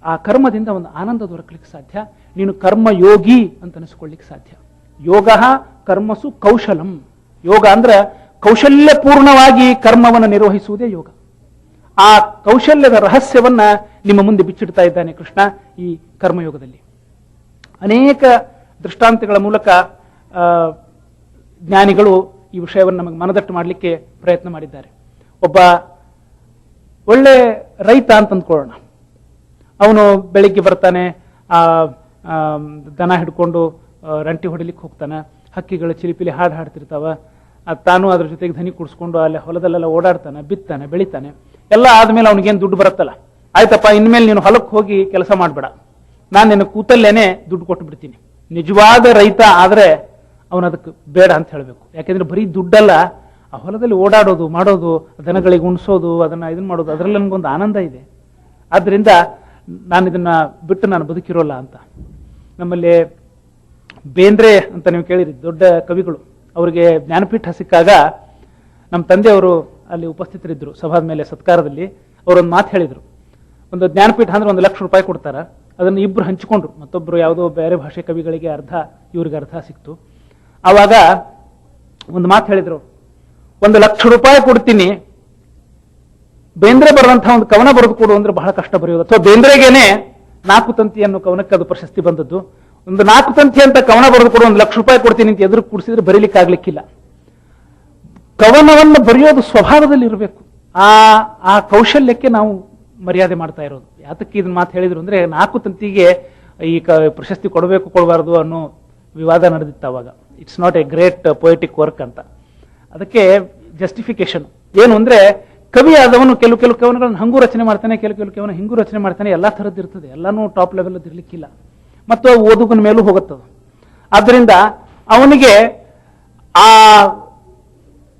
ಆ ಕರ್ಮದಿಂದ ಒಂದು ಆನಂದ ದೊರಕಲಿಕ್ಕೆ ಸಾಧ್ಯ. ನೀನು ಕರ್ಮಯೋಗಿ ಅಂತ ಅನಿಸ್ಕೊಳ್ಳಿಕ್ಕೆ ಸಾಧ್ಯ. ಯೋಗ ಕರ್ಮಸು ಕೌಶಲಂ. ಯೋಗ ಅಂದ್ರೆ ಕೌಶಲ್ಯಪೂರ್ಣವಾಗಿ ಕರ್ಮವನ್ನು ನಿರ್ವಹಿಸುವುದೇ ಯೋಗ. ಆ ಕೌಶಲ್ಯದ ರಹಸ್ಯವನ್ನ ನಿಮ್ಮ ಮುಂದೆ ಬಿಚ್ಚಿಡ್ತಾ ಇದ್ದಾನೆ ಕೃಷ್ಣ ಈ ಕರ್ಮಯೋಗದಲ್ಲಿ. ಅನೇಕ ದೃಷ್ಟಾಂತಗಳ ಮೂಲಕ ಜ್ಞಾನಿಗಳು ಈ ವಿಷಯವನ್ನು ನಮಗೆ ಮನದಟ್ಟು ಮಾಡಲಿಕ್ಕೆ ಪ್ರಯತ್ನ ಮಾಡಿದ್ದಾರೆ. ಒಬ್ಬ ಒಳ್ಳೆ ರೈತ ಅಂತ ಅಂದ್ಕೊಳ್ಳೋಣ. ಅವನು ಬೆಳಿಗ್ಗೆ ಬರ್ತಾನೆ, ದನ ಹಿಡ್ಕೊಂಡು ರಂಟಿ ಹೊಡಿಲಿಕ್ಕೆ ಹೋಗ್ತಾನೆ, ಹಕ್ಕಿಗಳು ಚಿಲಿಪಿಲಿ ಹಾಡು ಹಾಡ್ತಿರ್ತಾವ, ತಾನು ಅದ್ರ ಜೊತೆಗೆ ಧನಿ ಕುಡಿಸ್ಕೊಂಡು ಅಲ್ಲಿ ಹೊಲದಲ್ಲೆಲ್ಲ ಓಡಾಡ್ತಾನೆ, ಬಿತ್ತಾನೆ, ಬೆಳಿತಾನೆ. ಎಲ್ಲ ಆದ್ಮೇಲೆ ಅವನಿಗೇನು ದುಡ್ಡು ಬರುತ್ತಲ್ಲ, ಆಯ್ತಪ್ಪ ಇನ್ಮೇಲೆ ನೀನು ಹೊಲಕ್ಕೆ ಹೋಗಿ ಕೆಲಸ ಮಾಡಬೇಡ, ನಾನು ನಿನ್ನ ಕೂತಲ್ಲೇನೆ ದುಡ್ಡು ಕೊಟ್ಟು ಬಿಡ್ತೀನಿ. ನಿಜವಾದ ರೈತ ಆದ್ರೆ ಅವನು ಅದಕ್ಕೆ ಬೇಡ ಅಂತ ಹೇಳಬೇಕು. ಯಾಕೆಂದ್ರೆ ಬರೀ ದುಡ್ಡಲ್ಲ, ಆ ಹೊಲದಲ್ಲಿ ಓಡಾಡೋದು, ಮಾಡೋದು, ದನಗಳಿಗೆ ಉಣಿಸೋದು, ಅದನ್ನ ಇದನ್ನ ಮಾಡೋದು, ಅದರಲ್ಲಿ ನನಗೊಂದು ಆನಂದ ಇದೆ. ಆದ್ರಿಂದ ನಾನು ಇದನ್ನ ಬಿಟ್ಟು ನಾನು ಬದುಕಿರೋಲ್ಲ ಅಂತ. ನಮ್ಮಲ್ಲಿ ಬೇಂದ್ರೆ ಅಂತ ನೀವು ಕೇಳಿರಿ, ದೊಡ್ಡ ಕವಿಗಳು. ಅವರಿಗೆ ಜ್ಞಾನಪೀಠ ಸಿಕ್ಕಾಗ ನಮ್ಮ ತಂದೆಯವರು ಅಲ್ಲಿ ಉಪಸ್ಥಿತರಿದ್ದರು ಸಭಾದ ಮೇಲೆ ಸತ್ಕಾರದಲ್ಲಿ. ಅವರೊಂದು ಮಾತು ಹೇಳಿದರು, ಒಂದು ಜ್ಞಾನಪೀಠ ಅಂದ್ರೆ 1 ಲಕ್ಷ ರೂಪಾಯಿ ಕೊಡ್ತಾರ, ಅದನ್ನು ಇಬ್ರು ಹಂಚಿಕೊಂಡ್ರು. ಮತ್ತೊಬ್ರು ಯಾವುದೋ ಬೇರೆ ಭಾಷೆ ಕವಿಗಳಿಗೆ ಅರ್ಧ, ಇವ್ರಿಗೆ ಅರ್ಧ ಸಿಕ್ತು. ಆವಾಗ ಒಂದು ಮಾತು ಹೇಳಿದ್ರು, 1 ಲಕ್ಷ ರೂಪಾಯಿ ಕೊಡ್ತೀನಿ, ಬೇಂದ್ರೆ ಬರೆದಂತಹ ಒಂದು ಕವನ ಬರೆದು ಕೊಡು ಅಂದ್ರೆ ಬಹಳ ಕಷ್ಟ ಬರೆಯೋದು. ಅಥವಾ ಬೇಂದ್ರೆಗೇನೆ 4 ತಂತಿ ಅನ್ನೋ ಕವನಕ್ಕೆ ಅದು ಪ್ರಶಸ್ತಿ ಬಂದದ್ದು. ಒಂದು 4 ತಂತಿ ಅಂತ ಕವನ ಬರೆದು ಕೊಡು, 1 ಲಕ್ಷ ರೂಪಾಯಿ ಕೊಡ್ತೀನಿ ಅಂತ ಎದುರು ಕೂಡಿಸಿದ್ರೆ ಬರೀಲಿಕ್ಕೆ ಆಗ್ಲಿಕ್ಕಿಲ್ಲ. ಕವನವನ್ನು ಬರೆಯೋದು ಸ್ವಭಾವದಲ್ಲಿ ಇರಬೇಕು. ಆ ಕೌಶಲ್ಯಕ್ಕೆ ನಾವು ಮರ್ಯಾದೆ ಮಾಡ್ತಾ ಇರೋದು. ಯಾತಕ್ಕೆ ಇದನ್ನ ಮಾತು ಹೇಳಿದ್ರು ಅಂದ್ರೆ, 4 ತಂತಿಗೆ ಈ ಪ್ರಶಸ್ತಿ ಕೊಡಬೇಕು ಕೊಡಬಾರದು ಅನ್ನೋ ವಿವಾದ ನಡೆದಿತ್ತು ಅವಾಗ. It's not A great poetic work ಅಂತ. ಅದಕ್ಕೆ ಜಸ್ಟಿಫಿಕೇಶನ್ ಏನು ಅಂದ್ರೆ, ಕವಿ ಆದವನು ಕೆಲವು ಕವನಗಳನ್ನು ಹಂಗೂ ರಚನೆ ಮಾಡ್ತಾನೆ, ಕೆಲವು ಕವನ ಹಿಂಗೂ ರಚನೆ ಮಾಡ್ತಾನೆ, ಎಲ್ಲಾ ಥರದ್ದು ಇರ್ತದೆ, ಎಲ್ಲಾನು ಟಾಪ್ ಲೆವೆಲ್ ಇರ್ಲಿಕ್ಕಿಲ್ಲ. ಮತ್ತು ಓದುಗನ ಮೇಲೂ ಹೋಗುತ್ತದು. ಆದ್ದರಿಂದ ಅವನಿಗೆ ಆ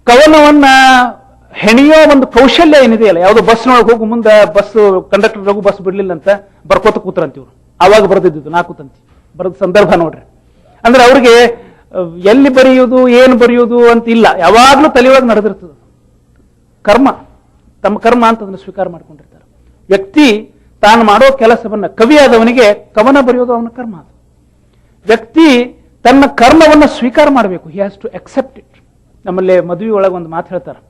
ಕವನವನ್ನ ಹೆಣೆಯೋ ಒಂದು ಕೌಶಲ್ಯ ಏನಿದೆಯಲ್ಲ, ಯಾವುದೋ ಬಸ್ನೊಳಗೆ ಹೋಗು ಮುಂದೆ ಬಸ್ ಕಂಡಕ್ಟರ್ ಬಸ್ ಬಿಡ್ಲಿಲ್ಲ ಅಂತ ಬರ್ಕೋತ ಕೂತ್ರಂತೀವ್ರು. ಆವಾಗ ಬರೆದಿದ್ದು 4 ತಂತಿ ಬರೆದ ಸಂದರ್ಭ ನೋಡ್ರಿ. ಅಂದ್ರೆ ಅವ್ರಿಗೆ ಎಲ್ಲಿ ಬರೆಯುವುದು ಏನು ಬರೆಯುವುದು ಅಂತ ಇಲ್ಲ, ಯಾವಾಗ್ಲೂ ತಲೆಯೊಳಗೆ ನಡೆದಿರ್ತದೆ. ಕರ್ಮ ತಮ್ಮ ಕರ್ಮ ಅಂತ ಅದನ್ನು ಸ್ವೀಕಾರ ಮಾಡ್ಕೊಂಡಿರ್ತಾರೆ. ವ್ಯಕ್ತಿ ತಾನು ಮಾಡೋ ಕೆಲಸವನ್ನ, ಕವಿಯಾದವನಿಗೆ ಕವನ ಬರೆಯೋದು ಅವನ ಕರ್ಮ. ಅದು ವ್ಯಕ್ತಿ ತನ್ನ ಕರ್ಮವನ್ನು ಸ್ವೀಕಾರ ಮಾಡಬೇಕು. He has to accept it. ನಮ್ಮಲ್ಲಿ ಮದುವೆ ಒಳಗೆ ಒಂದು ಮಾತು ಹೇಳ್ತಾರೆ,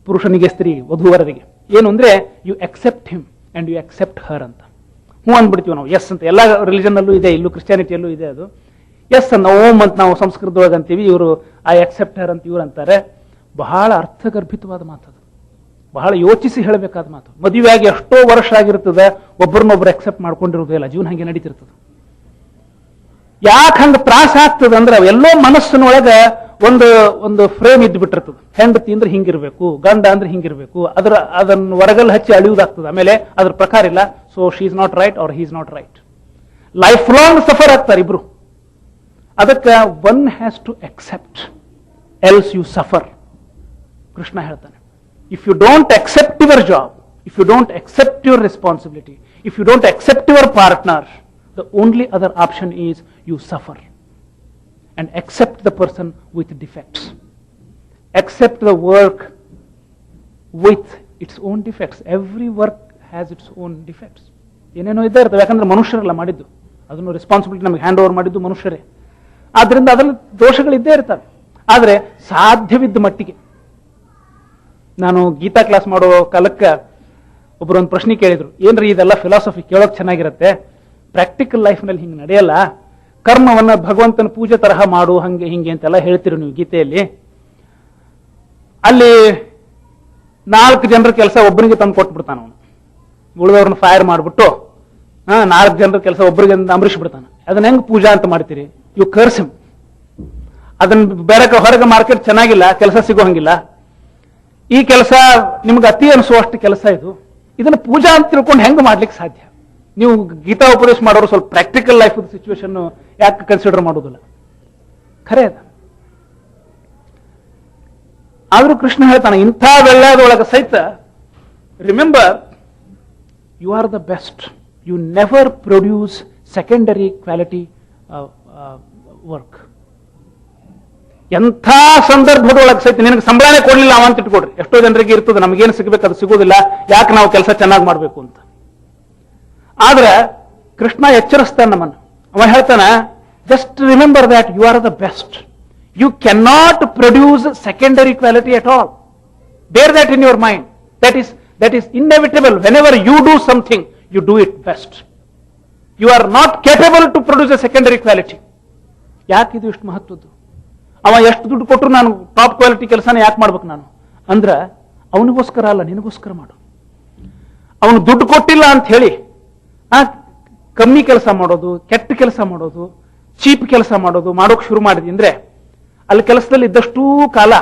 ಪುರುಷನಿಗೆ ಸ್ತ್ರೀ ವಧುವರರಿಗೆ ಏನು ಅಂದ್ರೆ, you accept him and you accept her ಅಂತ. ಹ್ಞೂ ಅಂದ್ಬಿಡ್ತೀವಿ ನಾವು, ಎಸ್ ಅಂತ. ಎಲ್ಲ ರಿಲಿಜನ್ ಅಲ್ಲೂ ಇದೆ, ಇಲ್ಲೂ ಕ್ರಿಸ್ಟಿಯಾನಿಟಿಯಲ್ಲೂ ಇದೆ ಅದು. ಎಸ್ ಅಂತ ಓಂ ಅಂತ ನಾವು ಸಂಸ್ಕೃತದೊಳಗೆ ಅಂತೀವಿ, ಇವರು ಐ ಅಕ್ಸೆಪ್ಟ್ ಹರ್ ಅಂತ ಇವ್ರು ಅಂತಾರೆ. ಬಹಳ ಅರ್ಥಗರ್ಭಿತವಾದ ಮಾತದು, ಬಹಳ ಯೋಚಿಸಿ ಹೇಳಬೇಕಾದ ಮಾತು. ಮದುವೆಯಾಗಿ ಎಷ್ಟೋ ವರ್ಷ ಆಗಿರ್ತದೆ, ಒಬ್ಬರನ್ನೊಬ್ರು ಅಕ್ಸೆಪ್ಟ್ ಮಾಡ್ಕೊಂಡಿರೋದಿಲ್ಲ, ಜೀವನ ಹಂಗೆ ನಡೀತಿರ್ತದೆ. ಯಾಕೆ ಹಂಗೆ ತ್ರಾಸ ಆಗ್ತದೆ ಅಂದ್ರೆ, ಎಲ್ಲೋ ಮನಸ್ಸಿನೊಳಗೆ ಒಂದು ಫ್ರೇಮ್ ಇದ್ದು ಬಿಟ್ಟಿರ್ತದೆ. ಹೆಂಡತಿ ಅಂದ್ರೆ ಹಿಂಗಿರ್ಬೇಕು, ಗಂಡ ಅಂದ್ರೆ ಹಿಂಗಿರ್ಬೇಕು, ಅದನ್ನು ಹೊರಗಲ್ ಹಚ್ಚಿ ಅಳಿಯುವುದಾಗ್ತದೆ. ಆಮೇಲೆ ಅದ್ರ ಪ್ರಕಾರ ಇಲ್ಲ. So she is not right or he is not right. Life long suffer ಆಗ್ತಾರೆ ಇಬ್ರು. ಅದಕ್ಕೆ one has to accept, else you suffer. Krishna ಹೇಳ್ತಾನೆ, if you don't accept your job, if you don't accept your responsibility, if you don't accept your partner, the only other option is you suffer and accept the person with defects. Accept the work with its own defects. Every work has its own defects. ಏನೇನೋ ಇದ್ದೇ ಇರ್ತವೆ, ಯಾಕಂದ್ರೆ ಮನುಷ್ಯರೆಲ್ಲ ಮಾಡಿದ್ದು, ಅದನ್ನು ರೆಸ್ಪಾನ್ಸಿಬಿಲಿಟಿ ನಮಗೆ ಹ್ಯಾಂಡ್ ಓವರ್ ಮಾಡಿದ್ದು ಮನುಷ್ಯರೇ. ಆದ್ರಿಂದ ಅದರಲ್ಲಿ ದೋಷಗಳಿದ್ದೇ ಇರ್ತವೆ. ಆದರೆ ಸಾಧ್ಯವಿದ್ದ ಮಟ್ಟಿಗೆ ನಾನು ಗೀತಾ ಕ್ಲಾಸ್ ಮಾಡೋ ಕಾಲಕ್ಕೆ ಒಬ್ರು ಒಂದು ಪ್ರಶ್ನೆ ಕೇಳಿದ್ರು, ಏನ್ರಿ ಇದೆಲ್ಲ ಫಿಲಾಸಫಿ ಕೇಳೋಕ್ ಚೆನ್ನಾಗಿರುತ್ತೆ, ಪ್ರಾಕ್ಟಿಕಲ್ ಲೈಫ್ನಲ್ಲಿ ಹಿಂಗೆ ನಡೆಯಲ್ಲ, ಕರ್ಮವನ್ನ ಭಗವಂತನ ಪೂಜೆ ತರಹ ಮಾಡು ಹಂಗೆ ಹಿಂಗೆ ಅಂತೆಲ್ಲ ಹೇಳ್ತೀರಿ ನೀವು ಗೀತೆಯಲ್ಲಿ, ಅಲ್ಲಿ 4 ಜನರ ಕೆಲಸ ಒಬ್ಬನಿಗೆ ತಂದು ಕೊಟ್ಬಿಡ್ತಾನ ಅವನು, ಉಳಿದವ್ರನ್ನ ಫೈರ್ ಮಾಡ್ಬಿಟ್ಟು 4 ಜನರ ಕೆಲಸ ಒಬ್ಬರಿಗೆ ಅಂಬರೀಷ್ ಬಿಡ್ತಾನೆ. ಅದನ್ನ ಹೆಂಗ್ ಪೂಜಾ ಅಂತ ಮಾಡ್ತೀರಿ? You curse him. ಅದನ್ನ ಬೇರೆ ಹೊರಗೆ ಮಾರ್ಕೆಟ್ ಚೆನ್ನಾಗಿಲ್ಲ, ಕೆಲಸ ಸಿಗೋ ಹಂಗಿಲ್ಲ, ಈ ಕೆಲಸ ನಿಮ್ಗೆ ಅತಿ ಅನಿಸುವಷ್ಟು ಕೆಲಸ ಇದು, ಇದನ್ನ ಪೂಜಾ ಅಂತ ತಿಳ್ಕೊಂಡು ಹೆಂಗ್ ಮಾಡ್ಲಿಕ್ಕೆ ಸಾಧ್ಯ? ನೀವು ಗೀತಾ ಉಪದೇಶ ಮಾಡೋರು ಸ್ವಲ್ಪ ಪ್ರಾಕ್ಟಿಕಲ್ ಲೈಫ್ ಸಿಚುವೇಶನ್ ಯಾಕೆ ಕನ್ಸಿಡರ್ ಮಾಡೋದಿಲ್ಲ? ಖರೆ ಅದ. ಆದ್ರೂ ಕೃಷ್ಣ ಹೇಳ್ತಾನೆ, ಇಂಥ ಬೆಳ್ಳದೊಳಗೆ ಸಹಿತ remember you are the best, you never produce secondary quality work. ಎಂಥ ಸಂದರ್ಭದೊಳಗೆ ಸಹಿತ ನಿನಗೆ ಸಂಬಳನೇ ಕೊಡ್ಲಿಲ್ಲ ಅವ ಅಂತ ಇಟ್ಕೊಡ್ರಿ, ಎಷ್ಟೋ ಜನರಿಗೆ ಇರ್ತದೆ ನಮಗೇನು ಸಿಗಬೇಕು ಅದು ಸಿಗೋದಿಲ್ಲ, ಯಾಕೆ ನಾವು ಕೆಲಸ ಚೆನ್ನಾಗಿ ಮಾಡಬೇಕು ಅಂತ. ಆದ್ರೆ ಕೃಷ್ಣ ಎಚ್ಚರಿಸ್ತಾನೆ ನಮ್ಮನ್ನು. ಅವ ಹೇಳ್ತಾನ, just remember that you are the best, you can not produce secondary quality at all. Bear that in your mind. That is inevitable. Whenever you do something, you do it best. You are not capable to produce a secondary quality. ಯಾಕೆ ಇದು ಇಷ್ಟು ಮಹತ್ವದ್ದು? ಅವ ಎಷ್ಟು ದುಡ್ಡು ಕೊಟ್ಟರು ನಾನು ಟಾಪ್ ಕ್ವಾಲಿಟಿ ಕೆಲಸನ ಯಾಕೆ ಮಾಡ್ಬೇಕು ನಾನು ಅಂದ್ರ, ಅವನಿಗೋಸ್ಕರ ಅಲ್ಲ, ನಿನಗೋಸ್ಕರ ಮಾಡು. ಅವನು ದುಡ್ಡು ಕೊಟ್ಟಿಲ್ಲ ಅಂತ ಹೇಳಿ ಕಮ್ಮಿ ಕೆಲಸ ಮಾಡೋದು, ಕೆಟ್ಟ ಕೆಲಸ ಮಾಡೋದು, ಚೀಪ್ ಕೆಲಸ ಮಾಡೋಕ್ ಶುರು ಮಾಡಿದ್ವಿ ಅಂದ್ರೆ ಅಲ್ಲಿ ಕೆಲಸದಲ್ಲಿ ಇದ್ದಷ್ಟೂ ಕಾಲ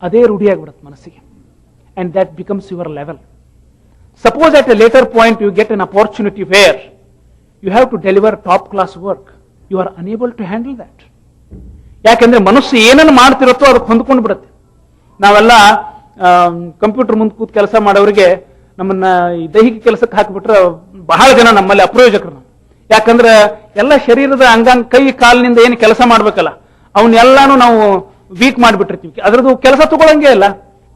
ಅದೇ ರೂಢಿಯಾಗ್ಬಿಡುತ್ತೆ ಮನಸ್ಸಿಗೆ. And that becomes your level. Suppose at a later point you get an opportunity where you have to deliver top class work. You are unable to handle that. ಯಾಕೆಂದ್ರೆ ಮನಸ್ಸು ಏನನ್ನು ಮಾಡ್ತಿರುತ್ತೋ ಅದಕ್ಕೆ ಹೊಂದ್ಕೊಂಡು ಬಿಡುತ್ತೆ. ನಾವೆಲ್ಲ ಕಂಪ್ಯೂಟರ್ ಮುಂದೆ ಕೂತ್ ಕೆಲಸ ಮಾಡೋರಿಗೆ ನಮ್ಮನ್ನ ಈ ದೈಹಿಕ ಕೆಲಸಕ್ಕೆ ಹಾಕಿಬಿಟ್ರೆ ಬಹಳ ಜನ ನಮ್ಮಲ್ಲಿ ಅಪ್ರಯೋಜಕರು. ಯಾಕಂದ್ರೆ ಎಲ್ಲ ಶರೀರದ ಅಂಗಾಂಗ ಕೈ ಕಾಲಿನಿಂದ ಏನು ಕೆಲಸ ಮಾಡ್ಬೇಕಲ್ಲ ಅವನ್ನೆಲ್ಲಾನು ನಾವು ವೀಕ್ ಮಾಡಿಬಿಟ್ಟಿರ್ತೀವಿ. ಅದ್ರದ್ದು ಕೆಲಸ ತಗೊಳಂಗೆ ಇಲ್ಲ.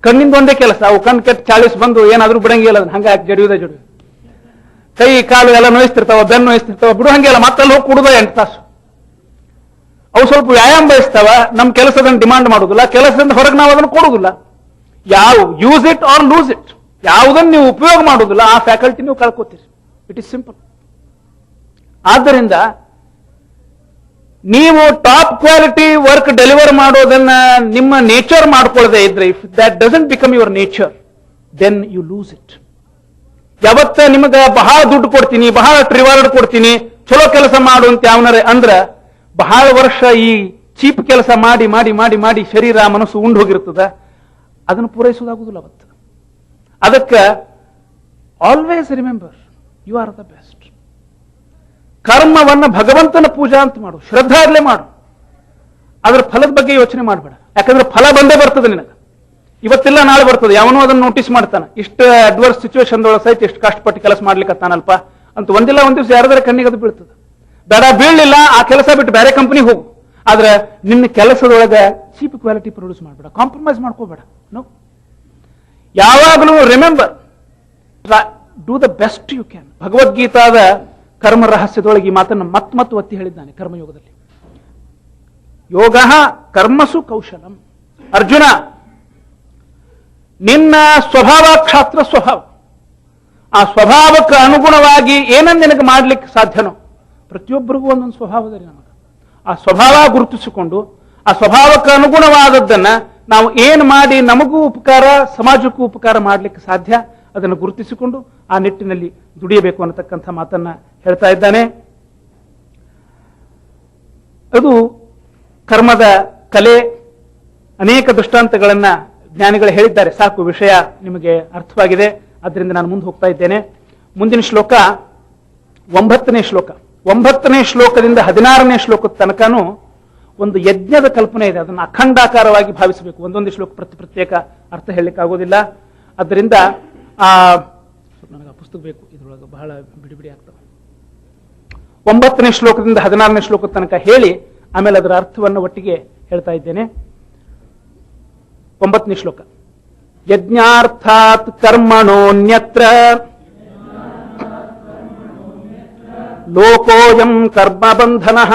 ಕಣ್ಣಿಂದ ಒಂದೇ ಕೆಲಸ, ಅವು ಕಣ್ ಕೆಟ್ಟ 40 ಬಂದು ಏನಾದ್ರೂ ಬಿಡಂಗಿಲ್ಲ, ಅದನ್ನ ಹಂಗ ಜಡಿಯುವುದೇ ಜಡಿಯುವುದು. ಕೈ ಕಾಲು ಎಲ್ಲ ನೋಯಿಸ್ತಿರ್ತಾವ, ಬೆನ್ನು ನೋಯಿಸ್ತಿರ್ತಾವ, ಬಿಡು ಹಂಗಿಲ್ಲ, ಮತ್ತಲ್ಲಿ ಹೋಗಿ ಕುಡುದ 8 ತಾಸು. ಅವು ಸ್ವಲ್ಪ ವ್ಯಾಯಾಮ ಬಯಸ್ತಾವ, ನಮ್ಮ ಕೆಲಸದನ್ನು ಡಿಮಾಂಡ್ ಮಾಡೋದಿಲ್ಲ, ಕೆಲಸದಿಂದ ಹೊರಗೆ ನಾವು ಅದನ್ನು ಕೊಡುದಿಲ್ಲ. Use it or lose it, ಯಾವುದನ್ನು ನೀವು ಉಪಯೋಗ ಮಾಡೋದಿಲ್ಲ ಆ ಫ್ಯಾಕಲ್ಟಿ ನೀವು ಕಳ್ಕೋತೀರಿ. It is simple. ಆದ್ದರಿಂದ ನೀವು ಟಾಪ್ ಕ್ವಾಲಿಟಿ ವರ್ಕ್ ಡೆಲಿವರ್ ಮಾಡೋದನ್ನ ನಿಮ್ಮ ನೇಚರ್ ಮಾಡ್ಕೊಳ್ಳದೆ ಇದ್ರೆ, if that doesn't become your nature, then you lose it. ಯಾವತ್ತ ನಿಮಗೆ ಬಹಳ ದುಡ್ಡು ಕೊಡ್ತೀನಿ, ಬಹಳ ರಿವಾರ್ಡ್ ಕೊಡ್ತೀನಿ, ಚಲೋ ಕೆಲಸ ಮಾಡು ಅಂತ ಯಾವನಾರೆ ಅಂದ್ರ ಬಹಳ ವರ್ಷ ಈ ಚೀಪ್ ಕೆಲಸ ಮಾಡಿ ಮಾಡಿ ಮಾಡಿ ಮಾಡಿ ಶರೀರ ಮನಸ್ಸು ಉಂಡು ಹೋಗಿರ್ತದ, ಅದನ್ನು ಪೂರೈಸೋದಾಗುದಿಲ್ಲ ಅವತ್ತು. ಅದಕ್ಕೆ always remember you are the best. ಕರ್ಮವನ್ನ ಭಗವಂತನ ಪೂಜಾ ಅಂತ ಮಾಡು, ಶ್ರದ್ಧಾರ್ಲೆ ಮಾಡು, ಅದರ ಫಲದ ಬಗ್ಗೆ ಯೋಚನೆ ಮಾಡಬೇಡ. ಯಾಕಂದ್ರೆ ಫಲ ಬಂದೇ ಬರ್ತದೆ ನಿನಗೆ, ಇವತ್ತಿಲ್ಲ ನಾಳೆ ಬರ್ತದೆ. ಯಾವನೋ ಅದನ್ನು ನೋಟಿಸ್ ಮಾಡ್ತಾನೆ, ಇಷ್ಟು ಅಡ್ವರ್ಸ್ ಸಿಚುವೇಶನ್ ಒಳಗೆ ಸಹಿತ ಇಷ್ಟು ಕಷ್ಟಪಟ್ಟು ಕೆಲಸ ಮಾಡ್ಲಿಕ್ಕತ್ತಾನಲ್ಪ ಅಂತ ಒಂದಿಲ್ಲ ಒಂದ್ ದಿವಸ ಯಾರದಾರ ಕಣ್ಣಿಗೆ ಅದು ಬೀಳ್ತದೆ. ಬೇಡ ಬೀಳಲಿಲ್ಲ, ಆ ಕೆಲಸ ಬಿಟ್ಟು ಬೇರೆ ಕಂಪನಿಗೆ ಹೋಗು. ಆದ್ರೆ ನಿನ್ನ ಕೆಲಸದೊಳಗೆ ಚೀಪ್ ಕ್ವಾಲಿಟಿ ಪ್ರೊಡ್ಯೂಸ್ ಮಾಡಬೇಡ, ಕಾಂಪ್ರಮೈಸ್ ಮಾಡ್ಕೋಬೇಡ. ನೋ, ಯಾವಾಗಲೂ remember, do the best you can. ಭಗವದ್ಗೀತಾದ ಕರ್ಮ ರಹಸ್ಯದೊಳಗೆ ಈ ಮಾತನ್ನು ಮತ್ ಒತ್ತಿ ಹೇಳಿದ್ದಾನೆ. ಕರ್ಮಯೋಗದಲ್ಲಿ ಯೋಗ ಕರ್ಮಸು ಕೌಶಲಂ. ಅರ್ಜುನ, ನಿನ್ನ ಸ್ವಭಾವ ಕ್ಷಾತ್ರ ಸ್ವಭಾವ, ಆ ಸ್ವಭಾವಕ್ಕೆ ಅನುಗುಣವಾಗಿ ಏನನ್ನು ನಿನಗೆ ಮಾಡ್ಲಿಕ್ಕೆ ಸಾಧ್ಯನೋ, ಪ್ರತಿಯೊಬ್ಬರಿಗೂ ಒಂದೊಂದು ಸ್ವಭಾವದಲ್ಲಿ ನಮಗೆ ಆ ಸ್ವಭಾವ ಗುರುತಿಸಿಕೊಂಡು ಆ ಸ್ವಭಾವಕ್ಕೆ ಅನುಗುಣವಾದದ್ದನ್ನ ನಾವು ಏನು ಮಾಡಿ ನಮಗೂ ಉಪಕಾರ ಸಮಾಜಕ್ಕೂ ಉಪಕಾರ ಮಾಡಲಿಕ್ಕೆ ಸಾಧ್ಯ ಅದನ್ನು ಗುರುತಿಸಿಕೊಂಡು ಆ ನಿಟ್ಟಿನಲ್ಲಿ ದುಡಿಯಬೇಕು ಅನ್ನತಕ್ಕಂಥ ಮಾತನ್ನ ಹೇಳ್ತಾ ಇದ್ದಾನೆ. ಅದು ಕರ್ಮದ ಕಲೆ. ಅನೇಕ ದೃಷ್ಟಾಂತಗಳನ್ನ ಜ್ಞಾನಿಗಳು ಹೇಳಿದ್ದಾರೆ. ಸಾಕು, ವಿಷಯ ನಿಮಗೆ ಅರ್ಥವಾಗಿದೆ. ಆದ್ದರಿಂದ ನಾನು ಮುಂದೆ ಹೋಗ್ತಾ ಇದ್ದೇನೆ. ಮುಂದಿನ ಶ್ಲೋಕ 9ನೇ ಶ್ಲೋಕ. 9ನೇ ಶ್ಲೋಕದಿಂದ 16ನೇ ಶ್ಲೋಕದ ತನಕನೂ ಒಂದು ಯಜ್ಞದ ಕಲ್ಪನೆ ಇದೆ. ಅದನ್ನು ಅಖಂಡಾಕಾರವಾಗಿ ಭಾವಿಸಬೇಕು. ಒಂದೊಂದು ಶ್ಲೋಕ ಪ್ರತ್ಯೇಕ ಅರ್ಥ ಹೇಳಲಿಕ್ಕೆ ಆಗೋದಿಲ್ಲ. ಆದ್ದರಿಂದ ನನಗೆ ಆ ಪುಸ್ತಕ ಬೇಕು, ಇದರೊಳಗೆ ಬಹಳ ಬಿಡಿ ಆಗ್ತವೆ. 9ನೇ ಶ್ಲೋಕದಿಂದ 16ನೇ ಶ್ಲೋಕದ ತನಕ ಹೇಳಿ ಆಮೇಲೆ ಅದರ ಅರ್ಥವನ್ನು ಒಟ್ಟಿಗೆ ಹೇಳ್ತಾ ಇದ್ದೇನೆ. 9ನೇ ಶ್ಲೋಕ. ಯಜ್ಞಾರ್ಥಾತ್ ಕರ್ಮಣೋನ್ಯತ್ರ ಲೋಕೋಯಂ ಕರ್ಮಬಂಧನಃ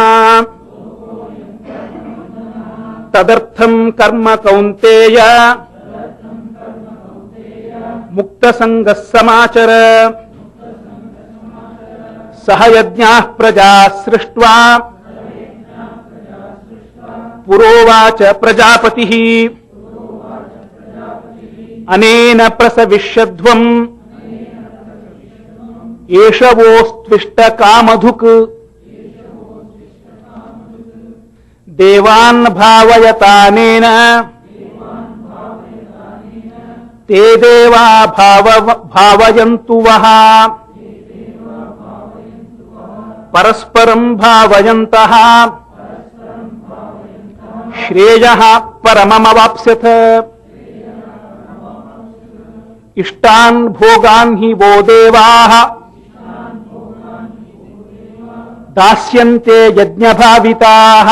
ತದರ್ಥಂ ಕರ್ಮ ಕೌಂತೇಯ ಮುಕ್ತ ಸಂಗ ಸಮಾಚರ ಸಹ ಯಜ್ಞಾ ಪ್ರಜಾ ಸೃಷ್ಟ್ವಾ ಪುರೋವಾಚ ಪ್ರಜಾಪತಿ ಅನೇನ ಪ್ರಸವಿಷ್ಯಧ್ವಂ ಏಷವೋಸ್ತ್ವಿಷ್ಟ ಕಾಮಧುಕ್ ದೇವಾನ್ ಭಾವಯತಾನೇನ ತೇ ದೇವಾ ಭಾವಯಂತು ವಃ ಪರಸ್ಪರಂ ಭಾವಯಂತಃ ಶ್ರೇಯಃ ಪರಮಮವಾಪ್ಸ್ಯಥ ಇಷ್ಟಾನ್ ಭೋಗಾನ್ ಹಿ ವೋ ದೇವಾಃ ದಾಸ್ಯಂತೆ ಯಜ್ಞಭಾವಿತಾಃ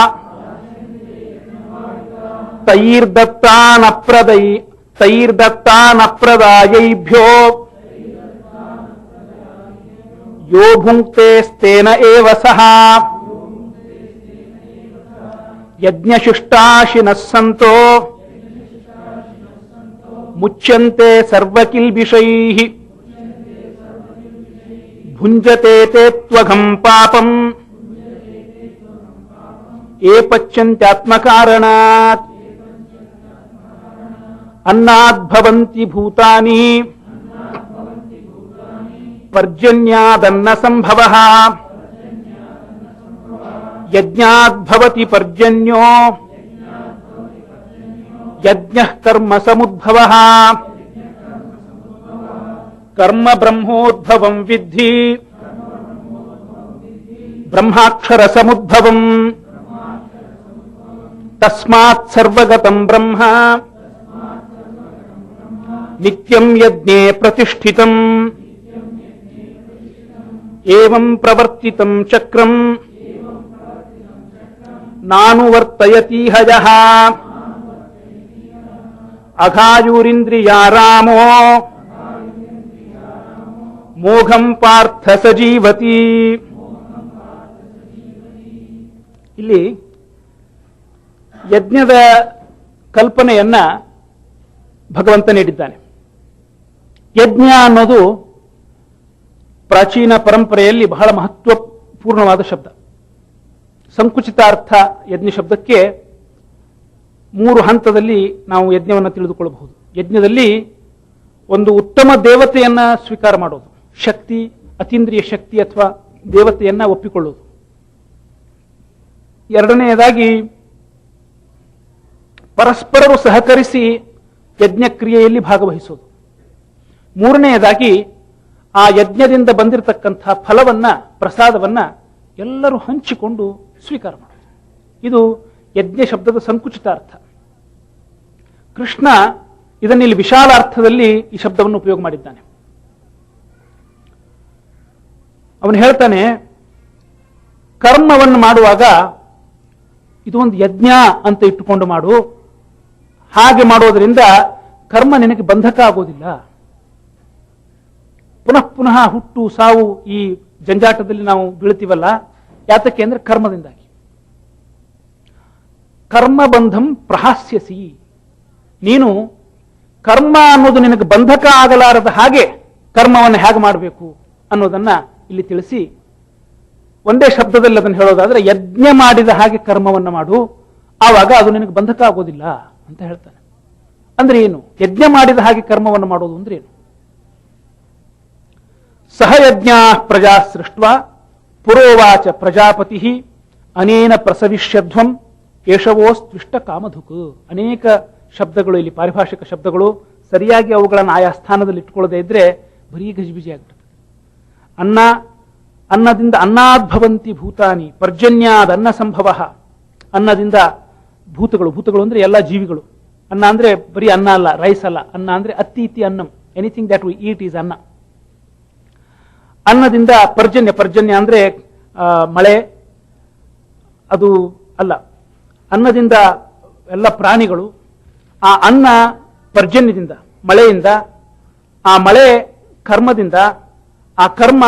ತೈರ್ದತ್ತಾನಪ್ರದಾಯೈಭ್ಯೋ ಯೋ ಭುಂಕ್ತೇಸ್ತೇನ ಏವ ಸಹ ಯಜ್ಞಶಿಷ್ಟಾಶಿನಃ ಸಂತೋ ಮುಚ್ಯಂತೆ ಸರ್ವಕಿಲ್ಬಿಷೈಃ ಭುಂಜತೆ ತೇ ತ್ವಘಂ ಪಾಪಂ ಏ ಪಚ್ಯಂತ್ಯಾತ್ಮಕಾರಣಾತ್ ಅನ್ನಾದ್ಭವಂತಿ ಭೂತಾನಿ ಪರ್ಜನ್ಯಾದನ್ನ ಸಂಭವಃ ಯಜ್ಞಾದ್ಭವತಿ ಪರ್ಜನ್ಯೋ ಯಜ್ಞಃ ಕರ್ಮ ಸಮುದ್ಭವಃ ಕರ್ಮ ಬ್ರಹ್ಮೋದ್ಭವಂ ವಿದ್ಧಿ ಬ್ರಹ್ಮಾಕ್ಷರ ಸಮುದ್ಭವಂ ತಸ್ಮಾತ್ ಸರ್ವಗತಂ ಬ್ರಹ್ಮ ನಿತ್ಯಂ ಯಜ್ಞೇ ಪ್ರತಿಷ್ಠಿತಂ ಏವಂ ಪ್ರವರ್ತಿತಂ ಚಕ್ರಂ ನಾನುವರ್ತಯತೀಹ ಯಃ ಅಘಾಯುರಿಂದ್ರಿಯಾರಾಮೋ ಮೋಘಂ ಪಾರ್ಥ ಸಜೀವತಿ. ಇಲ್ಲಿ ಯಜ್ಞದ ಕಲ್ಪನೆಯನ್ನ ಭಗವಂತ ನೀಡಿದ್ದಾನೆ. ಯಜ್ಞ ಅನ್ನೋದು ಪ್ರಾಚೀನ ಪರಂಪರೆಯಲ್ಲಿ ಬಹಳ ಮಹತ್ವಪೂರ್ಣವಾದ ಶಬ್ದ. ಸಂಕುಚಿತ ಅರ್ಥ ಯಜ್ಞ ಶಬ್ದಕ್ಕೆ 3 ಹಂತದಲ್ಲಿ ನಾವು ಯಜ್ಞವನ್ನು ತಿಳಿದುಕೊಳ್ಳಬಹುದು. ಯಜ್ಞದಲ್ಲಿ ಒಂದು ಉತ್ತಮ ದೇವತೆಯನ್ನ ಸ್ವೀಕಾರ ಮಾಡೋದು, ಶಕ್ತಿ, ಅತೀಂದ್ರಿಯ ಶಕ್ತಿ ಅಥವಾ ದೇವತೆಯನ್ನ ಒಪ್ಪಿಕೊಳ್ಳುವುದು. ಎರಡನೆಯದಾಗಿ ಪರಸ್ಪರರು ಸಹಕರಿಸಿ ಯಜ್ಞ ಕ್ರಿಯೆಯಲ್ಲಿ ಭಾಗವಹಿಸೋದು. ಮೂರನೆಯದಾಗಿ ಆ ಯಜ್ಞದಿಂದ ಬಂದಿರತಕ್ಕಂತಹ ಫಲವನ್ನ, ಪ್ರಸಾದವನ್ನ ಎಲ್ಲರೂ ಹಂಚಿಕೊಂಡು ಸ್ವೀಕಾರ ಮಾಡೋದು. ಇದು ಯಜ್ಞ ಶಬ್ದದ ಸಂಕುಚಿತ ಅರ್ಥ. ಕೃಷ್ಣ ಇದನ್ನಿಲ್ಲಿ ವಿಶಾಲ ಅರ್ಥದಲ್ಲಿ ಈ ಶಬ್ದವನ್ನು ಉಪಯೋಗ ಮಾಡಿದ್ದಾನೆ. ಅವನು ಹೇಳ್ತಾನೆ, ಕರ್ಮವನ್ನು ಮಾಡುವಾಗ ಇದು ಒಂದು ಯಜ್ಞ ಅಂತ ಇಟ್ಟುಕೊಂಡು ಮಾಡು. ಹಾಗೆ ಮಾಡೋದರಿಂದ ಕರ್ಮ ನಿನಗೆ ಬಂಧಕ ಆಗೋದಿಲ್ಲ. ಪುನಃ ಪುನಃ ಹುಟ್ಟು ಸಾವು ಈ ಜಂಜಾಟದಲ್ಲಿ ನಾವು ಬೀಳ್ತೀವಲ್ಲ, ಯಾತಕ್ಕೆ ಅಂದ್ರೆ ಕರ್ಮದಿಂದಾಗಿ. ಕರ್ಮಬಂಧಂ ಪ್ರಹಾಸ್ಯಸಿ, ನೀನು ಕರ್ಮ ಅನ್ನೋದು ನಿನಗೆ ಬಂಧಕ ಆಗಲಾರದ ಹಾಗೆ ಕರ್ಮವನ್ನು ಹೇಗೆ ಮಾಡಬೇಕು ಅನ್ನೋದನ್ನ ಇಲ್ಲಿ ತಿಳಿಸಿ, ಒಂದೇ ಶಬ್ದದಲ್ಲಿ ಅದನ್ನು ಹೇಳೋದಾದ್ರೆ ಯಜ್ಞ ಮಾಡಿದ ಹಾಗೆ ಕರ್ಮವನ್ನು ಮಾಡು, ಆವಾಗ ಅದು ನಿನಗೆ ಬಂಧಕ ಆಗೋದಿಲ್ಲ ಅಂತ ಹೇಳ್ತಾನೆ. ಅಂದ್ರೆ ಏನು ಯಜ್ಞ ಮಾಡಿದ ಹಾಗೆ ಕರ್ಮವನ್ನು ಮಾಡೋದು ಅಂದ್ರೆ ಏನು? ಸಹಯಜ್ಞ ಪ್ರಜಾ ಸೃಷ್ಟ್ವಾ ಪುರೋವಾಚ ಪ್ರಜಾಪತಿ ಅನೇನ ಪ್ರಸವಿಷ್ಯಧ್ವಂ ಏಷವೋಸ್ತ್ವಿಷ್ಟ ಕಾಮಧುಕ್. ಅನೇಕ ಶಬ್ದಗಳು ಇಲ್ಲಿ, ಪಾರಿಭಾಷಿಕ ಶಬ್ದಗಳು. ಸರಿಯಾಗಿ ಅವುಗಳನ್ನು ಆಯಾ ಸ್ಥಾನದಲ್ಲಿ ಇಟ್ಟುಕೊಳ್ಳದೆ ಇದ್ರೆ ಬರೀ ಗಜಿಬಿಜಿ ಆಗ್ಬಿಡುತ್ತೆ. ಅನ್ನದಿಂದ ಅನ್ನಾದ್ಭವಂತಿ ಭೂತಾನಿ ಪರ್ಜನ್ಯಾದ ಅನ್ನ ಸಂಭವ. ಅನ್ನದಿಂದ ಭೂತಗಳು ಅಂದ್ರೆ ಎಲ್ಲ ಜೀವಿಗಳು. ಅನ್ನ ಅಂದ್ರೆ ಬರೀ ಅನ್ನ ಅಲ್ಲ, ರೈಸ್ ಅಲ್ಲ. ಅನ್ನ ಅಂದ್ರೆ ಅತ್ತಿ ಇತಿ ಅನ್ನಂ, anything that we eat is ಅನ್ನ. ಅನ್ನದಿಂದ ಪರ್ಜನ್ಯ ಅಂದ್ರೆ ಮಳೆ, ಅದು ಅಲ್ಲ. ಅನ್ನದಿಂದ ಎಲ್ಲ ಪ್ರಾಣಿಗಳು. ಆ ಅನ್ನ ಪರ್ಜನ್ಯದಿಂದ, ಮಳೆಯಿಂದ, ಆ ಮಳೆ ಕರ್ಮದಿಂದ, ಆ ಕರ್ಮ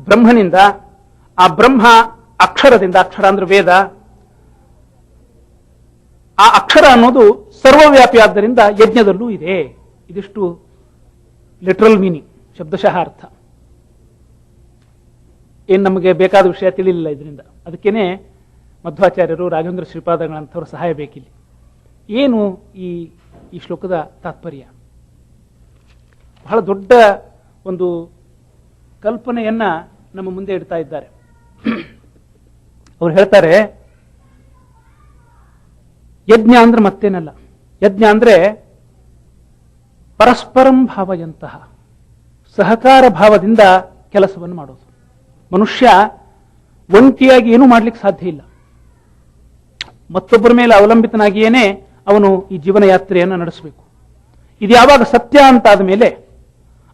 ಬ್ರಹ್ಮನಿಂದ, ಆ ಬ್ರಹ್ಮ ಅಕ್ಷರದಿಂದ, ಅಕ್ಷರ ಅಂದ್ರೆ ವೇದ. ಆ ಅಕ್ಷರ ಅನ್ನೋದು ಸರ್ವವ್ಯಾಪಿ ಆದ್ದರಿಂದ ಯಜ್ಞದಲ್ಲೂ ಇದೆ. ಇದಿಷ್ಟು ಲಿಟ್ರಲ್ ಮೀನಿಂಗ್, ಶಬ್ದಶಃ ಅರ್ಥ. ಏನು ನಮಗೆ ಬೇಕಾದ ವಿಷಯ ತಿಳಿಲಿಲ್ಲ ಇದರಿಂದ. ಅದಕ್ಕೇನೆ ಮಧ್ವಾಚಾರ್ಯರು, ರಾಘವೇಂದ್ರ ಶ್ರೀಪಾದಗಳಂಥವ್ರ ಸಹಾಯ ಬೇಕಿಲ್ಲ. ಏನು ಈ ಶ್ಲೋಕದ ತಾತ್ಪರ್ಯ? ಬಹಳ ದೊಡ್ಡ ಒಂದು ಕಲ್ಪನೆಯನ್ನ ನಮ್ಮ ಮುಂದೆ ಇಡ್ತಾ ಇದ್ದಾರೆ. ಅವ್ರು ಹೇಳ್ತಾರೆ, ಯಜ್ಞ ಅಂದ್ರೆ ಮತ್ತೇನಲ್ಲ, ಯಜ್ಞ ಅಂದ್ರೆ ಪರಸ್ಪರಂ ಭಾವಯಂತಹ, ಸಹಕಾರ ಭಾವದಿಂದ ಕೆಲಸವನ್ನು ಮಾಡೋದು. ಮನುಷ್ಯ ಒಂಟಿಯಾಗಿ ಏನೂ ಮಾಡ್ಲಿಕ್ಕೆ ಸಾಧ್ಯ ಇಲ್ಲ. ಮತ್ತೊಬ್ಬರ ಮೇಲೆ ಅವಲಂಬಿತನಾಗಿಯೇನೆ ಅವನು ಈ ಜೀವನ ಯಾತ್ರೆಯನ್ನು ನಡೆಸಬೇಕು. ಇದು ಯಾವಾಗ ಸತ್ಯ ಅಂತಾದ ಮೇಲೆ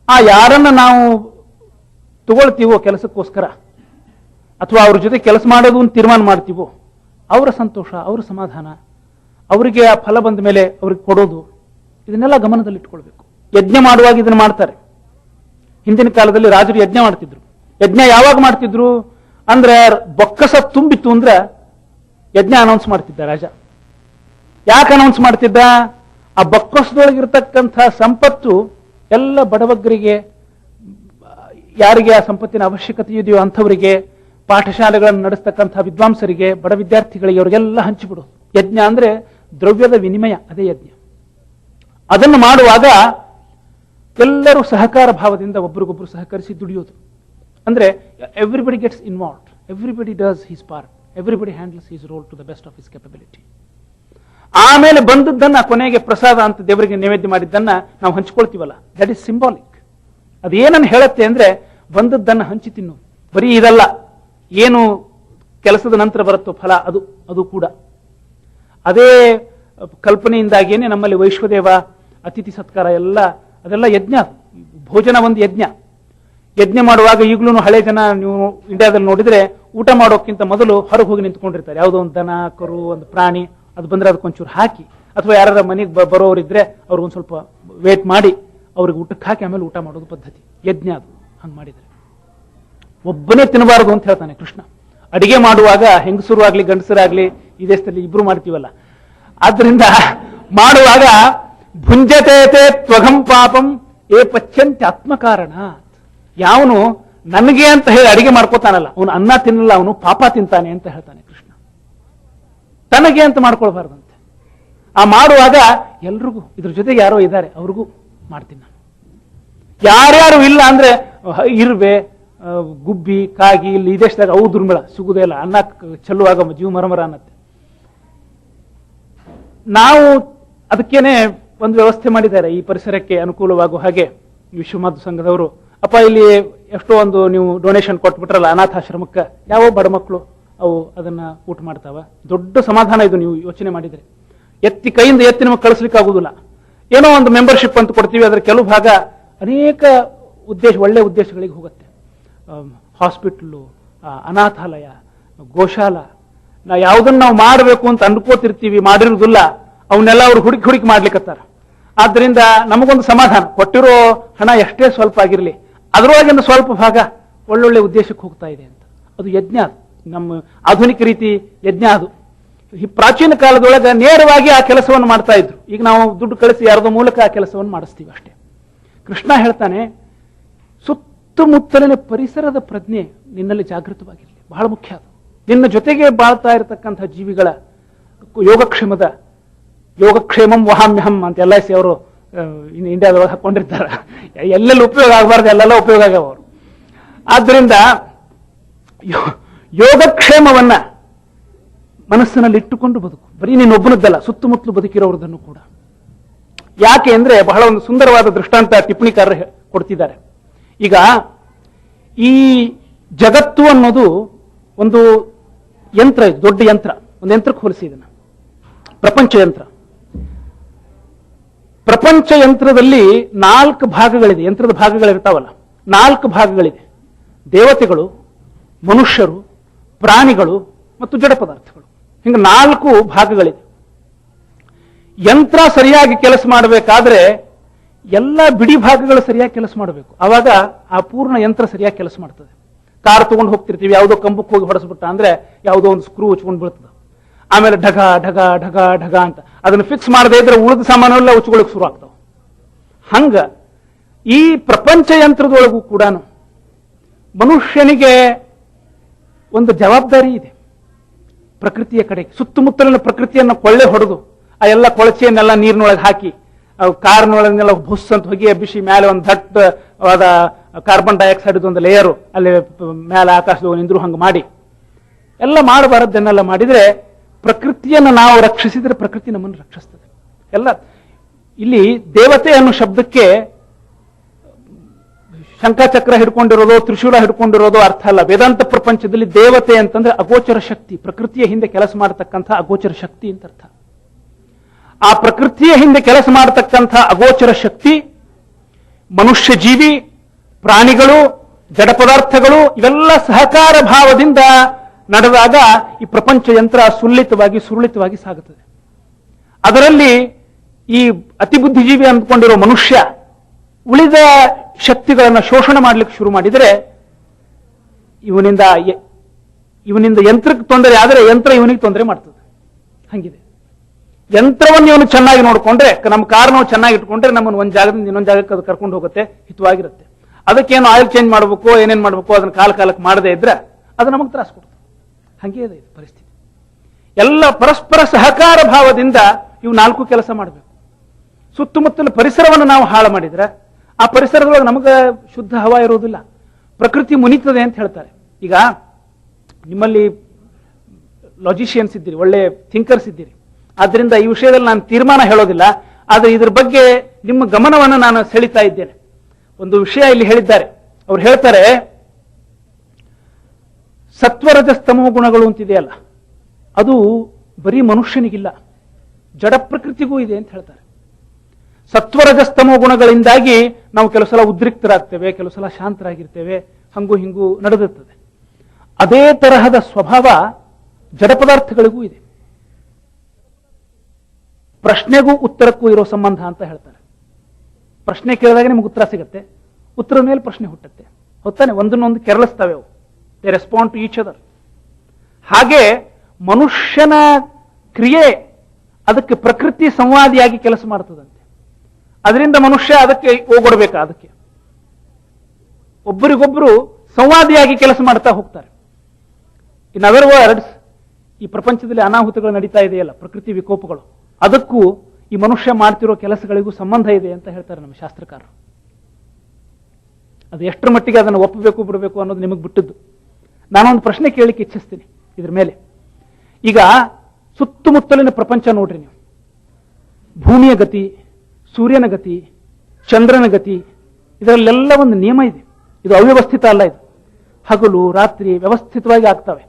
ಆ ಯಾರನ್ನ ನಾವು ತಗೊಳ್ತೀವೋ ಕೆಲಸಕ್ಕೋಸ್ಕರ, ಅಥವಾ ಅವ್ರ ಜೊತೆ ಕೆಲಸ ಮಾಡೋದು ಅಂತ ತೀರ್ಮಾನ ಮಾಡ್ತೀವೋ, ಅವರ ಸಂತೋಷ, ಅವರ ಸಮಾಧಾನ, ಅವರಿಗೆ ಆ ಫಲ ಬಂದ ಮೇಲೆ ಅವ್ರಿಗೆ ಕೊಡೋದು, ಇದನ್ನೆಲ್ಲ ಗಮನದಲ್ಲಿಟ್ಕೊಳ್ಬೇಕು. ಯಜ್ಞ ಮಾಡುವಾಗ ಇದನ್ನು ಮಾಡ್ತಾರೆ. ಹಿಂದಿನ ಕಾಲದಲ್ಲಿ ರಾಜರು ಯಜ್ಞ ಮಾಡ್ತಿದ್ರು. ಯಜ್ಞ ಯಾವಾಗ ಮಾಡ್ತಿದ್ರು ಅಂದ್ರೆ ಬೊಕ್ಕಸ ತುಂಬಿತ್ತು ಅಂದ್ರೆ ಯಜ್ಞ ಅನೌನ್ಸ್ ಮಾಡ್ತಿದ್ದ ರಾಜ. ಯಾಕೆ ಅನೌನ್ಸ್ ಮಾಡ್ತಿದ್ದ? ಆ ಬೊಕ್ಕಸದೊಳಗಿರ್ತಕ್ಕಂಥ ಸಂಪತ್ತು ಎಲ್ಲ ಬಡವಗ್ಗರಿಗೆ, ಯಾರಿಗೆ ಆ ಸಂಪತ್ತಿನ ಅವಶ್ಯಕತೆ ಇದೆಯೋ ಅಂಥವರಿಗೆ, ಪಾಠಶಾಲೆಗಳನ್ನು ನಡೆಸ್ತಕ್ಕಂಥ ವಿದ್ವಾಂಸರಿಗೆ, ಬಡ ವಿದ್ಯಾರ್ಥಿಗಳಿಗೆ, ಅವರಿಗೆಲ್ಲ ಹಂಚಿಬಿಡೋದು. ಯಜ್ಞ ಅಂದ್ರೆ ದ್ರವ್ಯದ ವಿನಿಮಯ, ಅದೇ ಯಜ್ಞ. ಅದನ್ನು ಮಾಡುವಾಗ ಎಲ್ಲರೂ ಸಹಕಾರ ಭಾವದಿಂದ ಒಬ್ಬರಿಗೊಬ್ಬರು ಸಹಕರಿಸಿ ದುಡಿಯೋದು. ಅಂದ್ರೆ everybody gets involved, everybody does his part, everybody handles his role to the best of his capability. ಆಮೇಲೆ ಬಂದದ್ದನ್ನ ಕೊನೆಗೆ ಪ್ರಸಾದ ಅಂತ ದೇವರಿಗೆ ನೈವೇದ್ಯ ಮಾಡಿದ್ದನ್ನ ನಾವು ಹಂಚ್ಕೊಳ್ತೀವಲ್ಲ, ದಟ್ ಈಸ್ ಸಿಂಬಾಲಿಕ್. ಅದೇನನ್ನು ಹೇಳುತ್ತೆ ಅಂದ್ರೆ ಬಂದದ್ದನ್ನ ಹಂಚಿ ತಿನ್ನು. ಬರೀ ಇದಲ್ಲ, ಏನು ಕೆಲಸದ ನಂತರ ಬರುತ್ತೋ ಫಲ, ಅದು ಕೂಡ ಅದೇ ಕಲ್ಪನೆಯಿಂದಾಗೇನೆ ನಮ್ಮಲ್ಲಿ ವೈಶ್ವದೇವ, ಅತಿಥಿ ಸತ್ಕಾರ ಎಲ್ಲ, ಅದೆಲ್ಲ ಯಜ್ಞ. ಭೋಜನ ಒಂದು ಯಜ್ಞ. ಯಜ್ಞ ಮಾಡುವಾಗ ಈಗಲೂ ಹಳೆ ಜನ ನೀವು ಇಂಡಿಯಾದಲ್ಲಿ ನೋಡಿದ್ರೆ ಊಟ ಮಾಡೋಕ್ಕಿಂತ ಮೊದಲು ಹೊರಗೆ ಹೋಗಿ ನಿಂತ್ಕೊಂಡಿರ್ತಾರೆ. ಯಾವುದೋ ಒಂದು ದನ, ಕರು, ಒಂದು ಪ್ರಾಣಿ ಅದು ಬಂದ್ರೆ ಅದಕ್ಕೊಂಚೂರು ಹಾಕಿ, ಅಥವಾ ಯಾರ ಮನೆಗೆ ಬರೋರಿದ್ರೆ ಅವ್ರಿಗೊಂದು ಸ್ವಲ್ಪ ವೇಟ್ ಮಾಡಿ ಅವ್ರಿಗೆ ಊಟಕ್ಕೆ ಹಾಕಿ ಆಮೇಲೆ ಊಟ ಮಾಡೋದು ಪದ್ಧತಿ. ಯಜ್ಞ ಅದು. ಹಂಗೆ ಮಾಡಿದರೆ ಒಬ್ಬನೇ ತಿನ್ನಬಾರದು ಅಂತ ಹೇಳ್ತಾನೆ ಕೃಷ್ಣ. ಅಡಿಗೆ ಮಾಡುವಾಗ ಹೆಂಗಸರು ಆಗ್ಲಿ ಗಂಡಸರಾಗ್ಲಿ ಈ ದೇಶದಲ್ಲಿ ಇಬ್ರು ಮಾಡ್ತೀವಲ್ಲ, ಆದ್ರಿಂದ ಮಾಡುವಾಗ ಭುಂಜತೇತೆ ತ್ವಘಂ ಪಾಪಂ ಏ ಪಚ್ಯಂತ್ಯ ಆತ್ಮಕಾರಣ. ಯಾವನು ನನಗೆ ಅಂತ ಹೇಳಿ ಅಡಿಗೆ ಮಾಡ್ಕೋತಾನಲ್ಲ, ಅವನು ಅನ್ನ ತಿನ್ನಲ್ಲ, ಅವನು ಪಾಪ ತಿಂತಾನೆ ಅಂತ ಹೇಳ್ತಾನೆ ಕೃಷ್ಣ. ತನಗೆ ಅಂತ ಮಾಡ್ಕೊಳ್ಬಾರ್ದಂತೆ. ಆ ಮಾಡುವಾಗ ಎಲ್ರಿಗೂ, ಇದ್ರ ಜೊತೆಗೆ ಯಾರೋ ಇದ್ದಾರೆ ಅವ್ರಿಗೂ ಮಾಡ್ತೀನಿ ನಾನು. ಯಾರ್ಯಾರು ಇಲ್ಲ ಅಂದ್ರೆ ಇರುವೆ, ಗುಬ್ಬಿ, ಕಾಗಿ, ಇಲ್ಲಿ ಈ ದೇಶದಾಗ ಅವು ದುರ್ಮಿಳ, ಸಿಗುದೇ ಇಲ್ಲ. ಅನ್ನ ಚೆಲ್ಲುವಾಗ ಜೀವ ಮರಮರ ಅನ್ನತ್ತೆ. ನಾವು ಅದಕ್ಕೇನೆ ಒಂದು ವ್ಯವಸ್ಥೆ ಮಾಡಿದ್ದಾರೆ ಈ ಪರಿಸರಕ್ಕೆ ಅನುಕೂಲವಾಗುವ ಹಾಗೆ. ವಿಶ್ವಮಾಧು ಸಂಘದವರು, ಅಪ್ಪ ಇಲ್ಲಿ ಎಷ್ಟೋ ಒಂದು ನೀವು ಡೊನೇಷನ್ ಕೊಟ್ಬಿಟ್ರಲ್ಲ ಅನಾಥಾಶ್ರಮಕ್ಕೆ, ಯಾವ ಬಡ ಮಕ್ಕಳು ಅವು ಅದನ್ನ ಊಟ ಮಾಡ್ತಾವ. ದೊಡ್ಡ ಸಮಾಧಾನ ಇದು ನೀವು ಯೋಚನೆ ಮಾಡಿದ್ರೆ. ಕೈಯಿಂದ ಎತ್ತಿ ನಿಮಗೆ ಕಳಿಸ್ಲಿಕ್ಕೆ ಆಗುದಿಲ್ಲ. ಏನೋ ಒಂದು ಮೆಂಬರ್ಶಿಪ್ ಅಂತ ಕೊಡ್ತೀವಿ, ಅದರ ಕೆಲವು ಭಾಗ ಅನೇಕ ಒಳ್ಳೆ ಉದ್ದೇಶಗಳಿಗೆ ಹೋಗುತ್ತೆ. ಹಾಸ್ಪಿಟಲ್, ಅನಾಥಾಲಯ, ಗೋಶಾಲ, ಯಾವುದನ್ನ ನಾವು ಮಾಡಬೇಕು ಅಂತ ಅನ್ಕೋತಿರ್ತೀವಿ, ಮಾಡಿರುವುದಿಲ್ಲ, ಅವನ್ನೆಲ್ಲ ಅವ್ರು ಹುಡುಕಿ ಮಾಡ್ಲಿಕ್ಕತ್ತಾರ. ಆದ್ರಿಂದ ನಮಗೊಂದು ಸಮಾಧಾನ, ಕೊಟ್ಟಿರೋ ಹಣ ಎಷ್ಟೇ ಸ್ವಲ್ಪ ಆಗಿರಲಿ ಅದರೊಳಗಿಂದ ಸ್ವಲ್ಪ ಭಾಗ ಒಳ್ಳೊಳ್ಳೆ ಉದ್ದೇಶಕ್ಕೆ ಹೋಗ್ತಾ ಇದೆ ಅಂತ. ಅದು ಯಜ್ಞ. ನಮ್ಮ ಆಧುನಿಕ ರೀತಿ ಯಜ್ಞ ಅದು. ಈ ಪ್ರಾಚೀನ ಕಾಲದೊಳಗೆ ನೇರವಾಗಿ ಆ ಕೆಲಸವನ್ನು ಮಾಡ್ತಾ ಇದ್ರು. ಈಗ ನಾವು ದುಡ್ಡು ಕಳಿಸಿ ಯಾರದೋ ಮೂಲಕ ಆ ಕೆಲಸವನ್ನು ಮಾಡಿಸ್ತೀವಿ ಅಷ್ಟೇ. ಕೃಷ್ಣ ಹೇಳ್ತಾನೆ, ಸುತ್ತಮುತ್ತಲಿನ ಪರಿಸರದ ಪ್ರಜ್ಞೆ ನಿನ್ನಲ್ಲಿ ಜಾಗೃತವಾಗಿರಲಿ, ಬಹಳ ಮುಖ್ಯ ಅದು. ನಿನ್ನ ಜೊತೆಗೆ ಬಾಳ್ತಾ ಇರತಕ್ಕಂಥ ಜೀವಿಗಳ ಯೋಗಕ್ಷೇಮಂ ವಹಾಮ್ಯಹಂ ಅಂತ LIC ಅವರು ಇಂಡಿಯಾದೊಳಗೆ ಹಾಕೊಂಡಿರ್ತಾರೆ. ಎಲ್ಲೆಲ್ಲಿ ಉಪಯೋಗ ಆಗಬಾರ್ದು ಎಲ್ಲೆಲ್ಲ ಉಪಯೋಗ ಆಗ್ಯಾವ ಅವರು. ಆದ್ರಿಂದ ಯೋಗಕ್ಷೇಮವನ್ನ ಮನಸ್ಸಿನಲ್ಲಿ ಇಟ್ಟುಕೊಂಡು ಬದುಕು. ಬರೀ ನೀನೊಬ್ಬನದ್ದಲ್ಲ, ಸುತ್ತಮುತ್ತಲು ಬದುಕಿರೋರದನ್ನು ಕೂಡ. ಯಾಕೆ ಅಂದ್ರೆ ಬಹಳ ಒಂದು ಸುಂದರವಾದ ದೃಷ್ಟಾಂತ ಟಿಪ್ಪಣಿಕಾರರು ಕೊಡ್ತಿದ್ದಾರೆ. ಈಗ ಈ ಜಗತ್ತು ಅನ್ನೋದು ಒಂದು ಯಂತ್ರ, ಇದು ದೊಡ್ಡ ಯಂತ್ರ. ಒಂದು ಯಂತ್ರಕ್ಕೆ ಹೋಲಿಸಿ ಇದನ್ನ, ಪ್ರಪಂಚ ಯಂತ್ರ. ಪ್ರಪಂಚ ಯಂತ್ರದಲ್ಲಿ 4 ಭಾಗಗಳಿದೆ. ಯಂತ್ರದ ಭಾಗಗಳಿರ್ತಾವಲ್ಲ, 4 ಭಾಗಗಳಿದೆ. ದೇವತೆಗಳು, ಮನುಷ್ಯರು, ಪ್ರಾಣಿಗಳು ಮತ್ತು ಜಡ ಪದಾರ್ಥಗಳು. ಹಿಂಗೆ 4 ಭಾಗಗಳಿದೆ. ಯಂತ್ರ ಸರಿಯಾಗಿ ಕೆಲಸ ಮಾಡಬೇಕಾದ್ರೆ ಎಲ್ಲ ಬಿಡಿ ಭಾಗಗಳು ಸರಿಯಾಗಿ ಕೆಲಸ ಮಾಡಬೇಕು. ಆವಾಗ ಆ ಪೂರ್ಣ ಯಂತ್ರ ಸರಿಯಾಗಿ ಕೆಲಸ ಮಾಡ್ತದೆ. ಕಾರ್ ತಗೊಂಡು ಹೋಗ್ತಿರ್ತೀವಿ, ಯಾವುದೋ ಕಂಬಕ್ಕೆ ಹೋಗಿ ಹೊಡೆಸ್ಬಿಟ್ಟ ಅಂದ್ರೆ ಯಾವುದೋ ಒಂದು ಸ್ಕ್ರೂ ಉಚ್ಕೊಂಡು ಬೀಳ್ತದೆ. ಆಮೇಲೆ ಢಗ ಢಗ ಢಗ ಢಗ ಅಂತ ಅದನ್ನು ಫಿಕ್ಸ್ ಮಾಡದೇ ಇದ್ರೆ ಉಳಿದ ಸಾಮಾನೆಲ್ಲ ಉಚ್ಕೊಳ್ಳಿಕ್ ಶುರು ಆಗ್ತಾವ. ಹಂಗ ಈ ಪ್ರಪಂಚ ಯಂತ್ರದೊಳಗೂ ಕೂಡ ಮನುಷ್ಯನಿಗೆ ಒಂದು ಜವಾಬ್ದಾರಿ ಇದೆ. ಪ್ರಕೃತಿಯ ಕಡೆಗೆ ಸುತ್ತಮುತ್ತಲಿನ ಪ್ರಕೃತಿಯನ್ನು ಕೊಳ್ಳೆ ಹೊಡೆದು ಆ ಎಲ್ಲ ಕೊಳಚೆಯನ್ನೆಲ್ಲ ನೀರಿನೊಳಗೆ ಹಾಕಿ ಕಾರ್ನೊಳಗೆಲ್ಲ ಬುಸ್ ಅಂತ ಹೋಗಿ ಎಬ್ಬಿಸಿ ಮೇಲೆ ಒಂದು ದಟ್ಟವಾದ ಕಾರ್ಬನ್ ಡೈಆಕ್ಸೈಡ್ ಒಂದು ಲೇಯರು ಅಲ್ಲಿ ಮೇಲೆ ಆಕಾಶದ ನಿಂದ್ರು ಹಂಗೆ ಮಾಡಿ ಎಲ್ಲ ಮಾಡಬಾರದನ್ನೆಲ್ಲ ಮಾಡಿದ್ರೆ ಪ್ರಕೃತಿಯನ್ನು ನಾವು ರಕ್ಷಿಸಿದ್ರೆ ಪ್ರಕೃತಿ ನಮ್ಮನ್ನು ರಕ್ಷಿಸ್ತದೆ. ಎಲ್ಲ ಇಲ್ಲಿ ದೇವತೆ ಅನ್ನೋ ಶಬ್ದಕ್ಕೆ ಶಂಖಚಕ್ರ ಹಿಡ್ಕೊಂಡಿರೋದು ತ್ರಿಶೂಲ ಹಿಡ್ಕೊಂಡಿರೋದು ಅರ್ಥ ಅಲ್ಲ. ವೇದಾಂತ ಪ್ರಪಂಚದಲ್ಲಿ ದೇವತೆ ಅಂತಂದ್ರೆ ಅಗೋಚರ ಶಕ್ತಿ, ಪ್ರಕೃತಿಯ ಹಿಂದೆ ಕೆಲಸ ಮಾಡತಕ್ಕಂಥ ಅಗೋಚರ ಶಕ್ತಿ ಅಂತ ಅರ್ಥ. ಆ ಪ್ರಕೃತಿಯ ಹಿಂದೆ ಕೆಲಸ ಮಾಡತಕ್ಕಂಥ ಅಗೋಚರ ಶಕ್ತಿ ಮನುಷ್ಯ ಜೀವಿ, ಪ್ರಾಣಿಗಳು, ಜಡ ಪದಾರ್ಥಗಳು ಇವೆಲ್ಲ ಸಹಕಾರ ಭಾವದಿಂದ ನಡೆದಾಗ ಈ ಪ್ರಪಂಚ ಯಂತ್ರ ಸುರುಳಿತವಾಗಿ ಸಾಗುತ್ತದೆ. ಅದರಲ್ಲಿ ಈ ಅತಿ ಬುದ್ಧಿಜೀವಿ ಅಂದ್ಕೊಂಡಿರೋ ಮನುಷ್ಯ ಉಳಿದ ಶಕ್ತಿಗಳನ್ನು ಶೋಷಣೆ ಮಾಡಲಿಕ್ಕೆ ಶುರು ಮಾಡಿದರೆ ಇವನಿಂದ ಯಂತ್ರಕ್ಕೆ ತೊಂದರೆ ಆದರೆ ಯಂತ್ರ ಇವನಿಗೆ ತೊಂದರೆ ಮಾಡ್ತದೆ. ಹಂಗಿದೆ. ಯಂತ್ರವನ್ನು ಇವನು ಚೆನ್ನಾಗಿ ನೋಡಿಕೊಂಡ್ರೆ, ನಮ್ಮ ಕಾರನ್ನು ಚೆನ್ನಾಗಿ ಇಟ್ಕೊಂಡ್ರೆ ನಮ್ಮನ್ನು ಒಂದು ಜಾಗದಿಂದ ಇನ್ನೊಂದು ಜಾಗಕ್ಕೆ ಅದು ಕರ್ಕೊಂಡು ಹೋಗುತ್ತೆ, ಹಿತವಾಗಿರುತ್ತೆ. ಅದಕ್ಕೇನು ಆಯಿಲ್ ಚೇಂಜ್ ಮಾಡಬೇಕು, ಏನೇನು ಮಾಡಬೇಕು ಅದನ್ನು ಕಾಲಕ್ಕೆ ಮಾಡದೇ ಇದ್ರೆ ಅದು ನಮಗೆ ತ್ರಾಸ ಕೊಡ್ತದೆ. ಹಂಗೆ ಇದೆ ಪರಿಸ್ಥಿತಿ. ಎಲ್ಲ ಪರಸ್ಪರ ಸಹಕಾರ ಭಾವದಿಂದ ಇವು ನಾಲ್ಕು ಕೆಲಸ ಮಾಡಬೇಕು. ಸುತ್ತಮುತ್ತಲ ಪರಿಸರವನ್ನು ನಾವು ಹಾಳು ಮಾಡಿದ್ರೆ ಆ ಪರಿಸರದೊಳಗೆ ನಮಗೆ ಶುದ್ಧ ಹವಾ ಇರೋದಿಲ್ಲ, ಪ್ರಕೃತಿ ಮುನಿತದೆ ಅಂತ ಹೇಳ್ತಾರೆ. ಈಗ ನಿಮ್ಮಲ್ಲಿ ಲಾಜಿಷಿಯನ್ಸ್ ಇದ್ದೀರಿ, ಒಳ್ಳೆ ಥಿಂಕರ್ಸ್ ಇದ್ದೀರಿ, ಆದ್ರಿಂದ ಈ ವಿಷಯದಲ್ಲಿ ನಾನು ತೀರ್ಮಾನ ಹೇಳೋದಿಲ್ಲ, ಆದರೆ ಇದ್ರ ಬಗ್ಗೆ ನಿಮ್ಮ ಗಮನವನ್ನು ನಾನು ಸೆಳೀತಾ ಇದ್ದೇನೆ. ಒಂದು ವಿಷಯ ಇಲ್ಲಿ ಹೇಳಿದ್ದಾರೆ. ಅವ್ರು ಹೇಳ್ತಾರೆ, ಸತ್ವರಜಸ್ತಮೋ ಗುಣಗಳು ಅಂತಿದೆಯಲ್ಲ, ಅದು ಬರೀ ಮನುಷ್ಯನಿಗಿಲ್ಲ, ಜಡ ಪ್ರಕೃತಿಗೂ ಇದೆ ಅಂತ ಹೇಳ್ತಾರೆ. ಸತ್ವರಜಸ್ತಮೋ ಗುಣಗಳಿಂದಾಗಿ ನಾವು ಕೆಲವು ಸಲ ಉದ್ರಿಕ್ತರಾಗ್ತೇವೆ, ಕೆಲವು ಸಲ ಶಾಂತರಾಗಿರ್ತೇವೆ, ಹಂಗೂ ಹಿಂಗೂ ನಡೆದಿರ್ತದೆ. ಅದೇ ತರಹದ ಸ್ವಭಾವ ಜಡ ಪದಾರ್ಥಗಳಿಗೂ ಇದೆ. ಪ್ರಶ್ನೆಗೂ ಉತ್ತರಕ್ಕೂ ಇರೋ ಸಂಬಂಧ ಅಂತ ಹೇಳ್ತಾರೆ. ಪ್ರಶ್ನೆ ಕೇಳಿದಾಗ ನಿಮ್ಗೆ ಉತ್ತರ ಸಿಗುತ್ತೆ, ಉತ್ತರದ ಮೇಲೆ ಪ್ರಶ್ನೆ ಹುಟ್ಟುತ್ತೆ, ಹೊತ್ತಾನೆ ಒಂದನ್ನೊಂದು ಕೆರಳಿಸ್ತವೆ ಅವು. They respond to each other. ಹಾಗೆ ಮನುಷ್ಯನ ಕ್ರಿಯೆ ಅದಕ್ಕೆ ಪ್ರಕೃತಿ ಸಂವಾದಿಯಾಗಿ ಕೆಲಸ ಮಾಡ್ತದಂತೆ. ಅದರಿಂದ ಮನುಷ್ಯ ಅದಕ್ಕೆ ಹೋಗೊಡ್ಬೇಕಾ, ಅದಕ್ಕೆ ಒಬ್ಬರಿಗೊಬ್ಬರು ಸಂವಾದಿಯಾಗಿ ಕೆಲಸ ಮಾಡ್ತಾ ಹೋಗ್ತಾರೆ. ಇನ್ ಅದರ್ ವರ್ಡ್ಸ್, ಈ ಪ್ರಪಂಚದಲ್ಲಿ ಅನಾಹುತಗಳು ನಡೀತಾ ಇದೆಯಲ್ಲ, ಪ್ರಕೃತಿ ವಿಕೋಪಗಳು, ಅದಕ್ಕೂ ಈ ಮನುಷ್ಯ ಮಾಡ್ತಿರೋ ಕೆಲಸಗಳಿಗೂ ಸಂಬಂಧ ಇದೆ ಅಂತ ಹೇಳ್ತಾರೆ ನಮ್ಮ ಶಾಸ್ತ್ರಕಾರರು. ಅದು ಎಷ್ಟರ ಮಟ್ಟಿಗೆ ಅದನ್ನು ಒಪ್ಪಬೇಕು ಬಿಡಬೇಕು ಅನ್ನೋದು ನಿಮಗೆ ಬಿಟ್ಟದ್ದು. ನಾನೊಂದು ಪ್ರಶ್ನೆ ಕೇಳಲಿಕ್ಕೆ ಇಚ್ಛಿಸ್ತೀನಿ ಇದ್ರ ಮೇಲೆ. ಈಗ ಸುತ್ತಮುತ್ತಲಿನ ಪ್ರಪಂಚ ನೋಡ್ರಿ ನೀವು, ಭೂಮಿಯ ಗತಿ, ಸೂರ್ಯನ ಗತಿ, ಚಂದ್ರನ ಗತಿ, ಇದರಲ್ಲೆಲ್ಲ ಒಂದು ನಿಯಮ ಇದೆ. ಇದು ಅವ್ಯವಸ್ಥಿತ ಅಲ್ಲ. ಇದು ಹಗಲು ರಾತ್ರಿ ವ್ಯವಸ್ಥಿತವಾಗಿ ಆಗ್ತವೆ.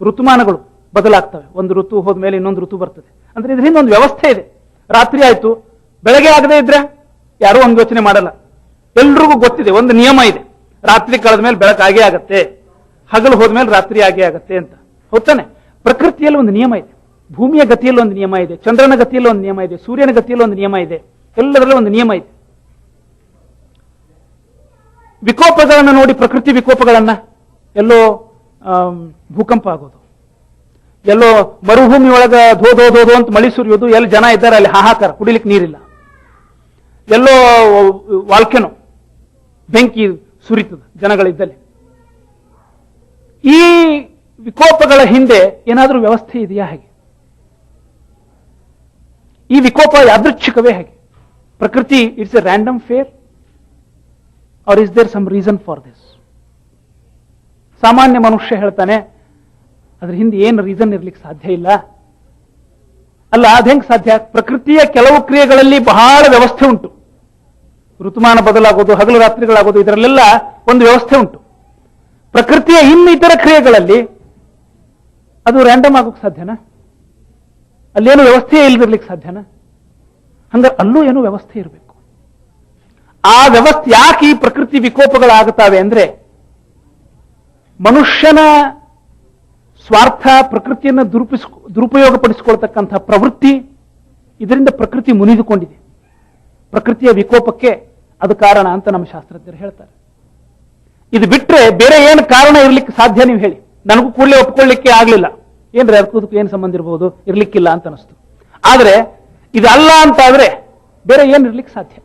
ಋತುಮಾನಗಳು ಬದಲಾಗ್ತವೆ, ಒಂದು ಋತು ಹೋದ್ಮೇಲೆ ಇನ್ನೊಂದು ಋತು ಬರ್ತದೆ. ಅಂದ್ರೆ ಇದ್ರ ಹಿಂದೆ ಒಂದು ವ್ಯವಸ್ಥೆ ಇದೆ. ರಾತ್ರಿ ಆಯ್ತು, ಬೆಳಗ್ಗೆ ಆಗದೆ ಇದ್ರೆ ಯಾರೂ ಒಂದು ಯೋಚನೆ ಮಾಡಲ್ಲ, ಎಲ್ರಿಗೂ ಗೊತ್ತಿದೆ, ಒಂದು ನಿಯಮ ಇದೆ. ರಾತ್ರಿ ಕಳೆದ ಮೇಲೆ ಬೆಳಕಾಗೇ ಆಗತ್ತೆ, ಹಗಲು ಹೋದ್ಮೇಲೆ ರಾತ್ರಿ ಆಗೇ ಆಗತ್ತೆ ಅಂತ. ಹೊತ್ತಾನೆ ಪ್ರಕೃತಿಯಲ್ಲಿ ಒಂದು ನಿಯಮ ಇದೆ, ಭೂಮಿಯ ಗತಿಯಲ್ಲಿ ಒಂದು ನಿಯಮ ಇದೆ, ಚಂದ್ರನ ಗತಿಯಲ್ಲಿ ಒಂದು ನಿಯಮ ಇದೆ, ಸೂರ್ಯನ ಗತಿಯಲ್ಲಿ ಒಂದು ನಿಯಮ ಇದೆ, ಎಲ್ಲದರಲ್ಲೂ ಒಂದು ನಿಯಮ ಇದೆ. ವಿಕೋಪಗಳನ್ನು ನೋಡಿ, ಪ್ರಕೃತಿ ವಿಕೋಪಗಳನ್ನ, ಎಲ್ಲೋ ಭೂಕಂಪ ಆಗೋದು, ಎಲ್ಲೋ ಮರುಭೂಮಿ ಒಳಗ ಧೋಧೋ ಅಂತ ಮಳಿ ಸುರಿಯೋದು, ಎಲ್ಲಿ ಜನ ಇದ್ದಾರೆ ಅಲ್ಲಿ ಹಾಹಾಕಾರ, ಕುಡಿಲಿಕ್ಕೆ ನೀರಿಲ್ಲ, ಎಲ್ಲೋ ವಾಲ್ಕೆನೋ ಬೆಂಕಿ ಸುರಿತದ ಜನಗಳಿದ್ದಲ್ಲಿ. ಈ ವಿಕೋಪಗಳ ಹಿಂದೆ ಏನಾದರೂ ವ್ಯವಸ್ಥೆ ಇದೆಯಾ? ಹೇಗೆ ಈ ವಿಕೋಪ ಯಾದೃಚ್ಛಿಕವೇ? ಹೇಗೆ ಪ್ರಕೃತಿ it's a random fair or is there some reason for this? ಸಾಮಾನ್ಯ ಮನುಷ್ಯ ಹೇಳ್ತಾನೆ, ಅದ್ರ ಹಿಂದೆ ಏನು ರೀಸನ್ ಇರ್ಲಿಕ್ಕೆ ಸಾಧ್ಯ ಇಲ್ಲ. ಅಲ್ಲ, ಅದೇಂಗ್ ಸಾಧ್ಯ? ಪ್ರಕೃತಿಯ ಕೆಲವು ಕ್ರಿಯೆಗಳಲ್ಲಿ ಬಹಳ ವ್ಯವಸ್ಥೆ ಉಂಟು. ಋತುಮಾನ ಬದಲಾಗೋದು, ಹಗಲು ರಾತ್ರಿಗಳಾಗೋದು, ಇದರಲ್ಲೆಲ್ಲ ಒಂದು ವ್ಯವಸ್ಥೆ ಉಂಟು. ಪ್ರಕೃತಿಯ ಇನ್ನಿತರ ಕ್ರಿಯೆಗಳಲ್ಲಿ ಅದು ರ್ಯಾಂಡಮ್ ಆಗೋಕೆ ಸಾಧ್ಯನಾ? ಅಲ್ಲೇನು ವ್ಯವಸ್ಥೆಯೇ ಇಲ್ದಿರ್ಲಿಕ್ಕೆ ಸಾಧ್ಯನಾ? ಹಂಗಾರೆ ಅಲ್ಲೂ ಏನೋ ವ್ಯವಸ್ಥೆ ಇರಬೇಕು. ಆ ವ್ಯವಸ್ಥೆ ಯಾಕೆ ಈ ಪ್ರಕೃತಿ ವಿಕೋಪಗಳಾಗುತ್ತವೆ ಅಂದ್ರೆ, ಮನುಷ್ಯನ ಸ್ವಾರ್ಥ, ಪ್ರಕೃತಿಯನ್ನು ದುರುಪಯೋಗಪಡಿಸಿಕೊಳ್ತಕ್ಕಂಥ ಪ್ರವೃತ್ತಿ, ಇದರಿಂದ ಪ್ರಕೃತಿ ಮುನಿದುಕೊಂಡಿದೆ. ಪ್ರಕೃತಿಯ ವಿಕೋಪಕ್ಕೆ ಅದು ಕಾರಣ ಅಂತ ನಮ್ಮ ಶಾಸ್ತ್ರಜ್ಞರು ಹೇಳ್ತಾರೆ. ಇದು ಬಿಟ್ರೆ ಬೇರೆ ಏನು ಕಾರಣ ಇರ್ಲಿಕ್ಕೆ ಸಾಧ್ಯ? ನೀವು ಹೇಳಿ. ನನಗೂ ಕೂಡಲೇ ಒಪ್ಕೊಳ್ಳಿಕ್ಕೆ ಆಗ್ಲಿಲ್ಲ. ಏನ್ರಿ ಅದಕ್ಕೂ ಏನು ಸಂಬಂಧ ಇರಬಹುದು? ಇರ್ಲಿಕ್ಕಿಲ್ಲ ಅಂತ ಅನಿಸ್ತು. ಆದ್ರೆ ಇದಲ್ಲ ಅಂತ ಆದ್ರೆ ಬೇರೆ ಏನು ಇರ್ಲಿಕ್ಕೆ ಸಾಧ್ಯ?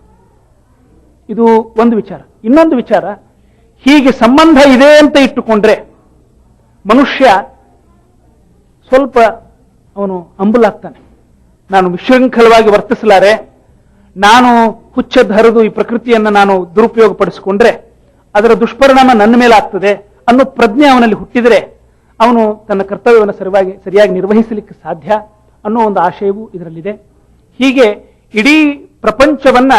ಇದು ಒಂದು ವಿಚಾರ. ಇನ್ನೊಂದು ವಿಚಾರ, ಹೀಗೆ ಸಂಬಂಧ ಇದೆ ಅಂತ ಇಟ್ಟುಕೊಂಡ್ರೆ ಮನುಷ್ಯ ಸ್ವಲ್ಪ ಅವನು ಅಂಬುಲಾಗ್ತಾನೆ. ನಾನು ವಿಶೃಂಖಲವಾಗಿ ವರ್ತಿಸಲಾರೆ, ನಾನು ಹುಚ್ಚದ್ದು ಹರಿದು ಈ ಪ್ರಕೃತಿಯನ್ನು ನಾನು ದುರುಪಯೋಗ ಪಡಿಸಿಕೊಂಡ್ರೆ ಅದರ ದುಷ್ಪರಿಣಾಮ ನನ್ನ ಮೇಲೆ ಆಗ್ತದೆ ಅನ್ನೋ ಪ್ರಜ್ಞೆ ಅವನಲ್ಲಿ ಹುಟ್ಟಿದರೆ ಅವನು ತನ್ನ ಕರ್ತವ್ಯವನ್ನು ಸರಿಯಾಗಿ ನಿರ್ವಹಿಸಲಿಕ್ಕೆ ಸಾಧ್ಯ ಅನ್ನೋ ಒಂದು ಆಶಯವೂ ಇದರಲ್ಲಿದೆ. ಹೀಗೆ ಇಡೀ ಪ್ರಪಂಚವನ್ನ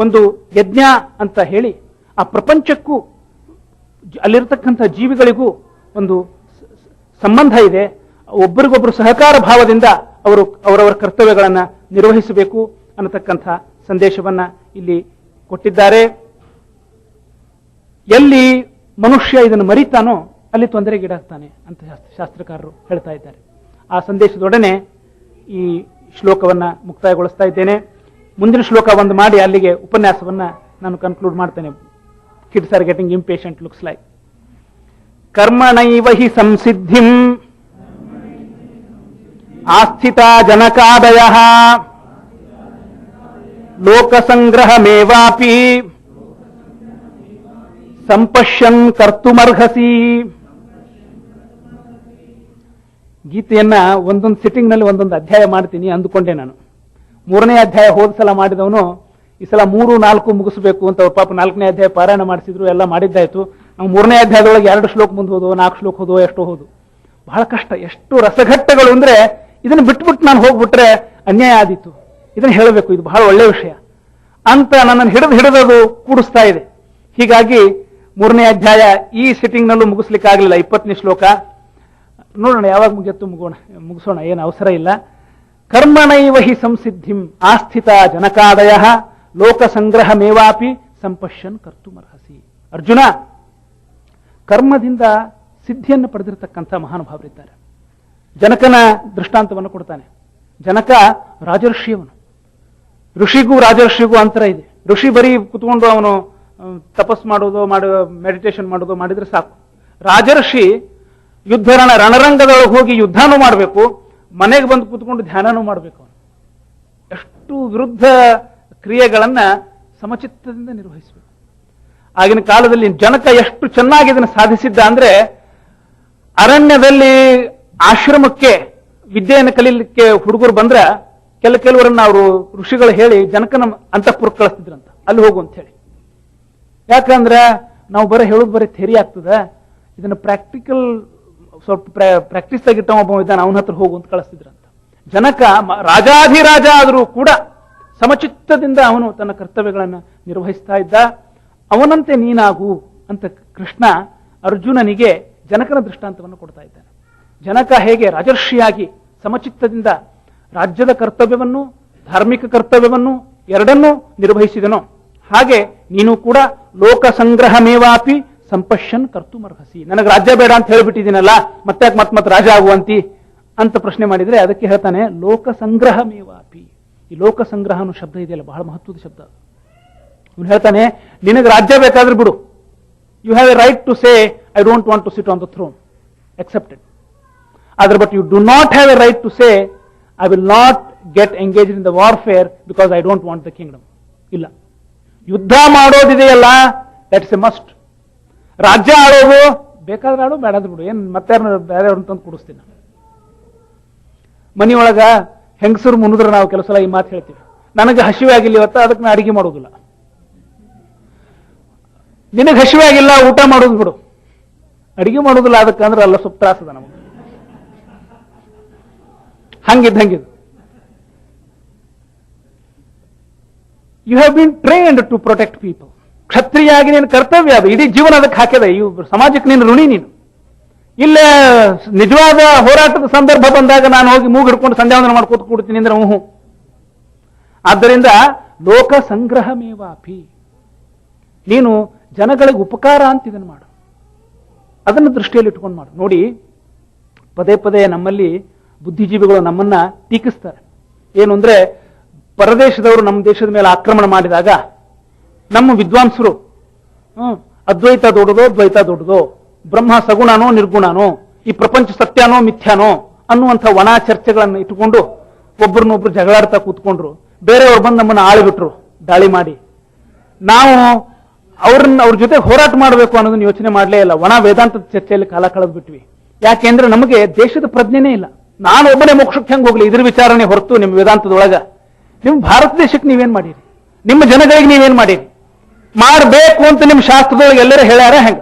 ಒಂದು ಯಜ್ಞ ಅಂತ ಹೇಳಿ ಆ ಪ್ರಪಂಚಕ್ಕೂ ಅಲ್ಲಿರ್ತಕ್ಕಂಥ ಜೀವಿಗಳಿಗೂ ಒಂದು ಸಂಬಂಧ ಇದೆ. ಒಬ್ಬರಿಗೊಬ್ಬರು ಸಹಕಾರ ಭಾವದಿಂದ ಅವರವರ ಕರ್ತವ್ಯಗಳನ್ನು ನಿರ್ವಹಿಸಬೇಕು ಅನ್ನತಕ್ಕಂಥ ಸಂದೇಶವನ್ನ ಇಲ್ಲಿ ಕೊಟ್ಟಿದ್ದಾರೆ. ಎಲ್ಲಿ ಮನುಷ್ಯ ಇದನ್ನು ಮರಿತಾನೋ ಅಲ್ಲಿ ತೊಂದರೆಗೀಡಾಗ್ತಾನೆ ಅಂತ ಶಾಸ್ತ್ರಕಾರರು ಹೇಳ್ತಾ ಇದ್ದಾರೆ. ಆ ಸಂದೇಶದೊಡನೆ ಈ ಶ್ಲೋಕವನ್ನ ಮುಕ್ತಾಯಗೊಳಿಸ್ತಾ ಇದ್ದೇನೆ. ಮುಂದಿನ ಶ್ಲೋಕ ಒಂದು ಮಾಡಿ ಅಲ್ಲಿಗೆ ಉಪನ್ಯಾಸವನ್ನ ನಾನು ಕನ್ಕ್ಲೂಡ್ ಮಾಡ್ತೇನೆ. Kids are getting impatient looks like. ಕರ್ಮಣೈವ ಹಿ ಸಂಸಿದ್ಧಿಂ ಆಸ್ಥಿತ ಜನಕಾದಯಃ ಲೋಕಸಂಗ್ರಹಮೇವಾಪಿ ಸಂಪಶ್ಯನ್ ಕರ್ತುಮರ್ಹಸಿ. ಗೀತೆಯನ್ನ ಒಂದೊಂದು ಸಿಟ್ಟಿಂಗ್ ನಲ್ಲಿ ಒಂದೊಂದು ಅಧ್ಯಾಯ ಮಾಡ್ತೀನಿ ಅಂದುಕೊಂಡೆ ನಾನು. 3ನೇ ಅಧ್ಯಾಯ ಹೋದ ಸಲ ಮಾಡಿದವನು ಈ ಸಲ 3-4 ಮುಗಿಸಬೇಕು ಅಂತ ಅವ್ರ ಪಾಪ 4ನೇ ಅಧ್ಯಾಯ ಪಾರಾಯಣ ಮಾಡಿಸಿದ್ರು, ಎಲ್ಲ ಮಾಡಿದ್ದಾಯ್ತು. ನಾವು 3ನೇ ಅಧ್ಯಾಯದೊಳಗೆ 2 ಶ್ಲೋಕ ಮುಂದೆ ಹೋದೋ 4 ಶ್ಲೋಕ ಹೋದೋ ಎಷ್ಟೋ ಹೋದು. ಬಹಳ ಕಷ್ಟ, ಎಷ್ಟು ರಸಘಟ್ಟಗಳು ಅಂದ್ರೆ ಇದನ್ನು ಬಿಟ್ಬಿಟ್ಟು ನಾನು ಹೋಗ್ಬಿಟ್ರೆ ಅನ್ಯಾಯ ಆದೀತು, ಇದನ್ನು ಹೇಳಬೇಕು, ಇದು ಬಹಳ ಒಳ್ಳೆಯ ವಿಷಯ ಅಂತ ನನ್ನನ್ನು ಹಿಡಿದದು ಕೂಡಿಸ್ತಾ ಇದೆ. ಹೀಗಾಗಿ 3ನೇ ಅಧ್ಯಾಯ ಈ ಸಿಟ್ಟಿಂಗ್ ನಲ್ಲೂ ಮುಗಿಸ್ಲಿಕ್ಕೆ ಆಗಲಿಲ್ಲ. 20ನೇ ಶ್ಲೋಕ ನೋಡೋಣ, ಯಾವಾಗ ಮುಗಿಸೋಣ, ಏನು ಅವಸರ ಇಲ್ಲ. ಕರ್ಮಣೈವ ಹಿ ಸಂಸಿದ್ಧಿಂ ಆಸ್ಥಿತ ಜನಕಾದಯ ಲೋಕ ಸಂಗ್ರಹಮೇವಾಪಿ ಸಂಪಶ್ಯನ್ ಕರ್ತುಮರ್ಹಸಿ. ಅರ್ಜುನ, ಕರ್ಮದಿಂದ ಸಿದ್ಧಿಯನ್ನು ಪಡೆದಿರತಕ್ಕಂಥ ಮಹಾನುಭಾವರಿದ್ದಾರೆ. ಜನಕನ ದೃಷ್ಟಾಂತವನ್ನು ಕೊಡ್ತಾನೆ. ಜನಕ ರಾಜರ್ಷಿಯವನು. ಋಷಿಗೂ ರಾಜರ್ಷಿಗೂ ಅಂತರ ಇದೆ. ಋಷಿ ಬರೀ ಕುತ್ಕೊಂಡು ಅವನು ತಪಸ್ ಮಾಡೋದು ಮೆಡಿಟೇಷನ್ ಮಾಡೋದು ಮಾಡಿದ್ರೆ ಸಾಕು. ರಾಜರ್ಷಿ ರಣರಂಗದೊಳಗೆ ಹೋಗಿ ಯುದ್ಧನೂ ಮಾಡಬೇಕು, ಮನೆಗೆ ಬಂದು ಕೂತ್ಕೊಂಡು ಧ್ಯಾನನೂ ಮಾಡಬೇಕು. ಅವನು ಎಷ್ಟು ವಿರುದ್ಧ ಕ್ರಿಯೆಗಳನ್ನ ಸಮಚಿತ್ತದಿಂದ ನಿರ್ವಹಿಸಬೇಕು. ಆಗಿನ ಕಾಲದಲ್ಲಿ ಜನಕ ಎಷ್ಟು ಚೆನ್ನಾಗಿ ಇದನ್ನು ಸಾಧಿಸಿದ್ದ ಅಂದ್ರೆ, ಅರಣ್ಯದಲ್ಲಿ ಆಶ್ರಮಕ್ಕೆ ವಿದ್ಯೆಯನ್ನು ಕಲೀಲಿಕ್ಕೆ ಹುಡುಗರು ಬಂದ್ರೆ ಕೆಲವರನ್ನ ಅವರು ಋಷಿಗಳು ಹೇಳಿ ಜನಕನ ಅಂತಃಪುರಕ್ಕೆ ಕಳಿಸ್ತಿದ್ರಂತ, ಅಲ್ಲಿ ಹೋಗು ಅಂತ ಹೇಳಿ. ಯಾಕಂದ್ರೆ ನಾವು ಹೇಳೋದು ಬರೀ ಥೇರಿ ಆಗ್ತದೆ, ಇದನ್ನ ಪ್ರಾಕ್ಟಿಕಲ್ ಸ್ವಲ್ಪ ಪ್ರಾಕ್ಟೀಸ್ ಆಗಿಟ್ಟ ಒಬ್ಬ ಇದ್ದಾನೆ, ಅವನ ಹತ್ರ ಹೋಗು ಅಂತ ಕಳಿಸ್ತಿದ್ರಂತ. ಜನಕ ರಾಜಾಧಿರಾಜ ಆದರೂ ಕೂಡ ಸಮಚಿತ್ತದಿಂದ ಅವನು ತನ್ನ ಕರ್ತವ್ಯಗಳನ್ನು ನಿರ್ವಹಿಸ್ತಾ ಇದ್ದ. ಅವನಂತೆ ನೀನಾಗು ಅಂತ ಕೃಷ್ಣ ಅರ್ಜುನನಿಗೆ ಜನಕನ ದೃಷ್ಟಾಂತವನ್ನು ಕೊಡ್ತಾ ಇದ್ದಾನೆ. ಜನಕ ಹೇಗೆ ರಾಜರ್ಷಿಯಾಗಿ ಸಮಚಿತ್ತದಿಂದ ರಾಜ್ಯದ ಕರ್ತವ್ಯವನ್ನು ಧಾರ್ಮಿಕ ಕರ್ತವ್ಯವನ್ನು ಎರಡನ್ನೂ ನಿರ್ವಹಿಸಿದನೋ, ಹಾಗೆ ನೀನು ಕೂಡ ಲೋಕ ಸಂಗ್ರಹಮೇವಾಪಿ ಸಂಪಶ್ಯನ್ ಕರ್ತುಮರ್ಹಸಿ. ನನಗೆ ರಾಜ್ಯ ಬೇಡ ಅಂತ ಹೇಳಿಬಿಟ್ಟಿದ್ದೀನಲ್ಲ, ಮತ್ತೆ ಮತ್ತೆ ರಾಜ ಆಗುವಂತಿ ಅಂತ ಪ್ರಶ್ನೆ ಮಾಡಿದ್ರೆ ಅದಕ್ಕೆ ಹೇಳ್ತಾನೆ ಲೋಕ ಸಂಗ್ರಹಮೇವಾಪಿ. ಈ ಲೋಕ ಸಂಗ್ರಹ ಅನ್ನೋ ಶಬ್ದ ಇದೆಯಲ್ಲ, ಬಹಳ ಮಹತ್ವದ ಶಬ್ದ. ಅವನು ಹೇಳ್ತಾನೆ, ನಿನಗೆ ರಾಜ್ಯ ಬೇಕಾದ್ರೆ ಬಿಡು, you have a right to say I don't want to sit on the throne, accepted. Other, but you do not have a right to say, I will not get engaged in the warfare because I don't want the kingdom. ಇಲ್ಲ, ಯುದ್ಧ ಮಾಡೋದಿದೆಯಲ್ಲ, ದಟ್ಸ್ ಎ ಮಸ್ಟ್. ರಾಜ್ಯ ಆಡೋದು ಬೇಕಾದ್ರೆ ಆಡೋ, ಬೇಡಾದ್ರೆ ಬಿಡು, ಏನ್ ಮತ್ತೆ ಬೇರೆಯವ್ರನ್ನ ತಂದು ಕೂಡಿಸ್ತೀನಿ. ಮನೆಯೊಳಗ ಹೆಂಗಸರು ಮುನಿದ್ರೆ ನಾವು ಕೆಲವು ಸಲ ಈ ಮಾತು ಹೇಳ್ತೀವಿ, ನನಗೆ ಹಸಿವೆ ಆಗಿಲ್ಲ ಇವತ್ತು, ಅದಕ್ಕೆ ನಾನು ಅಡಿಗೆ ಮಾಡೋದಿಲ್ಲ. ನಿನಗೆ ಹಸಿವೆ ಆಗಿಲ್ಲ, ಊಟ ಮಾಡೋದು ಬಿಡು, ಅಡಿಗೆ ಮಾಡೋದಿಲ್ಲ ಅದಕ್ಕೆ ಅಂದ್ರೆ ಅಲ್ಲ ಸ್ವಲ್ಪ ತ್ರಾಸದ ನಮಗೆ. ಹಂಗಿದ್ದು you have been trained to protect people. ಕ್ಷತ್ರಿಯಾಗಿ ನೀನು ಕರ್ತವ್ಯ ಅದು, ಇಡೀ ಜೀವನ ಅದಕ್ಕೆ ಹಾಕಿದೆ. ಸಮಾಜಕ್ಕೆ ನೀನು ಋಣಿ. ನೀನು ಇಲ್ಲೇ ನಿಜವಾದ ಹೋರಾಟದ ಸಂದರ್ಭ ಬಂದಾಗ ನಾನು ಹೋಗಿ ಮೂಗು ಹಿಡ್ಕೊಂಡು ಸಂಧ್ಯಾವಂದನ ಮಾಡ್ಕೋತ ಕೂಡ್ತೀನಿ ಅಂದ್ರೆ ಹ್ಞೂ. ಆದ್ದರಿಂದ ಲೋಕ ಸಂಗ್ರಹಮೇವಾಪಿ, ನೀನು ಜನಗಳಿಗೆ ಉಪಕಾರ ಅಂತ ಇದನ್ನು ಮಾಡು, ಅದನ್ನು ದೃಷ್ಟಿಯಲ್ಲಿ ಇಟ್ಕೊಂಡು ಮಾಡು. ನೋಡಿ, ಪದೇ ಪದೇ ನಮ್ಮಲ್ಲಿ ಬುದ್ಧಿಜೀವಿಗಳು ನಮ್ಮನ್ನ ಟೀಕಿಸ್ತಾರೆ. ಏನು ಅಂದ್ರೆ, ಪರದೇಶದವರು ನಮ್ಮ ದೇಶದ ಮೇಲೆ ಆಕ್ರಮಣ ಮಾಡಿದಾಗ ನಮ್ಮ ವಿದ್ವಾಂಸರು ಅದ್ವೈತ ದೊಡ್ಡದೋ ದ್ವೈತ ದೊಡ್ಡದೋ, ಬ್ರಹ್ಮ ಸಗುಣನೋ ನಿರ್ಗುಣನೋ, ಈ ಪ್ರಪಂಚ ಸತ್ಯನೋ ಮಿಥ್ಯಾನೋ ಅನ್ನುವಂಥ ಒಣ ಚರ್ಚೆಗಳನ್ನು ಇಟ್ಟುಕೊಂಡು ಒಬ್ಬರನ್ನೊಬ್ರು ಜಗಳಾಡ್ತಾ ಕೂತ್ಕೊಂಡ್ರು. ಬೇರೆಯವ್ರು ಬಂದು ನಮ್ಮನ್ನು ಆಳಿಬಿಟ್ರು ದಾಳಿ ಮಾಡಿ. ನಾವು ಅವ್ರ ಜೊತೆ ಹೋರಾಟ ಮಾಡಬೇಕು ಅನ್ನೋದನ್ನ ಯೋಚನೆ ಮಾಡಲೇ ಇಲ್ಲ. ಒಣ ವೇದಾಂತದ ಚರ್ಚೆಯಲ್ಲಿ ಕಾಲ ಕಳೆದು ಬಿಟ್ವಿ. ಯಾಕೆಂದ್ರೆ ನಮಗೆ ದೇಶದ ಪ್ರಜ್ಞೆನೇ ಇಲ್ಲ. ನಾನು ಒಬ್ಬನೇ ಮೋಕ್ಷಕ್ಕೆ ಹೆಂಗೆ ಹೋಗ್ಲಿ, ಇದ್ರ ವಿಚಾರಣೆ ಹೊರತು ನಿಮ್ಮ ವೇದಾಂತದೊಳಗ ನಿಮ್ಮ ಭಾರತ ದೇಶಕ್ಕೆ ನೀವೇನ್ ಮಾಡಿರಿ, ನಿಮ್ಮ ಜನಗಳಿಗೆ ನೀವೇನ್ ಮಾಡಿರಿ, ಮಾಡಬೇಕು ಅಂತ ನಿಮ್ಮ ಶಾಸ್ತ್ರದೊಳಗೆ ಎಲ್ಲರೂ ಹೇಳ್ಯಾರ ಹೆಂಗ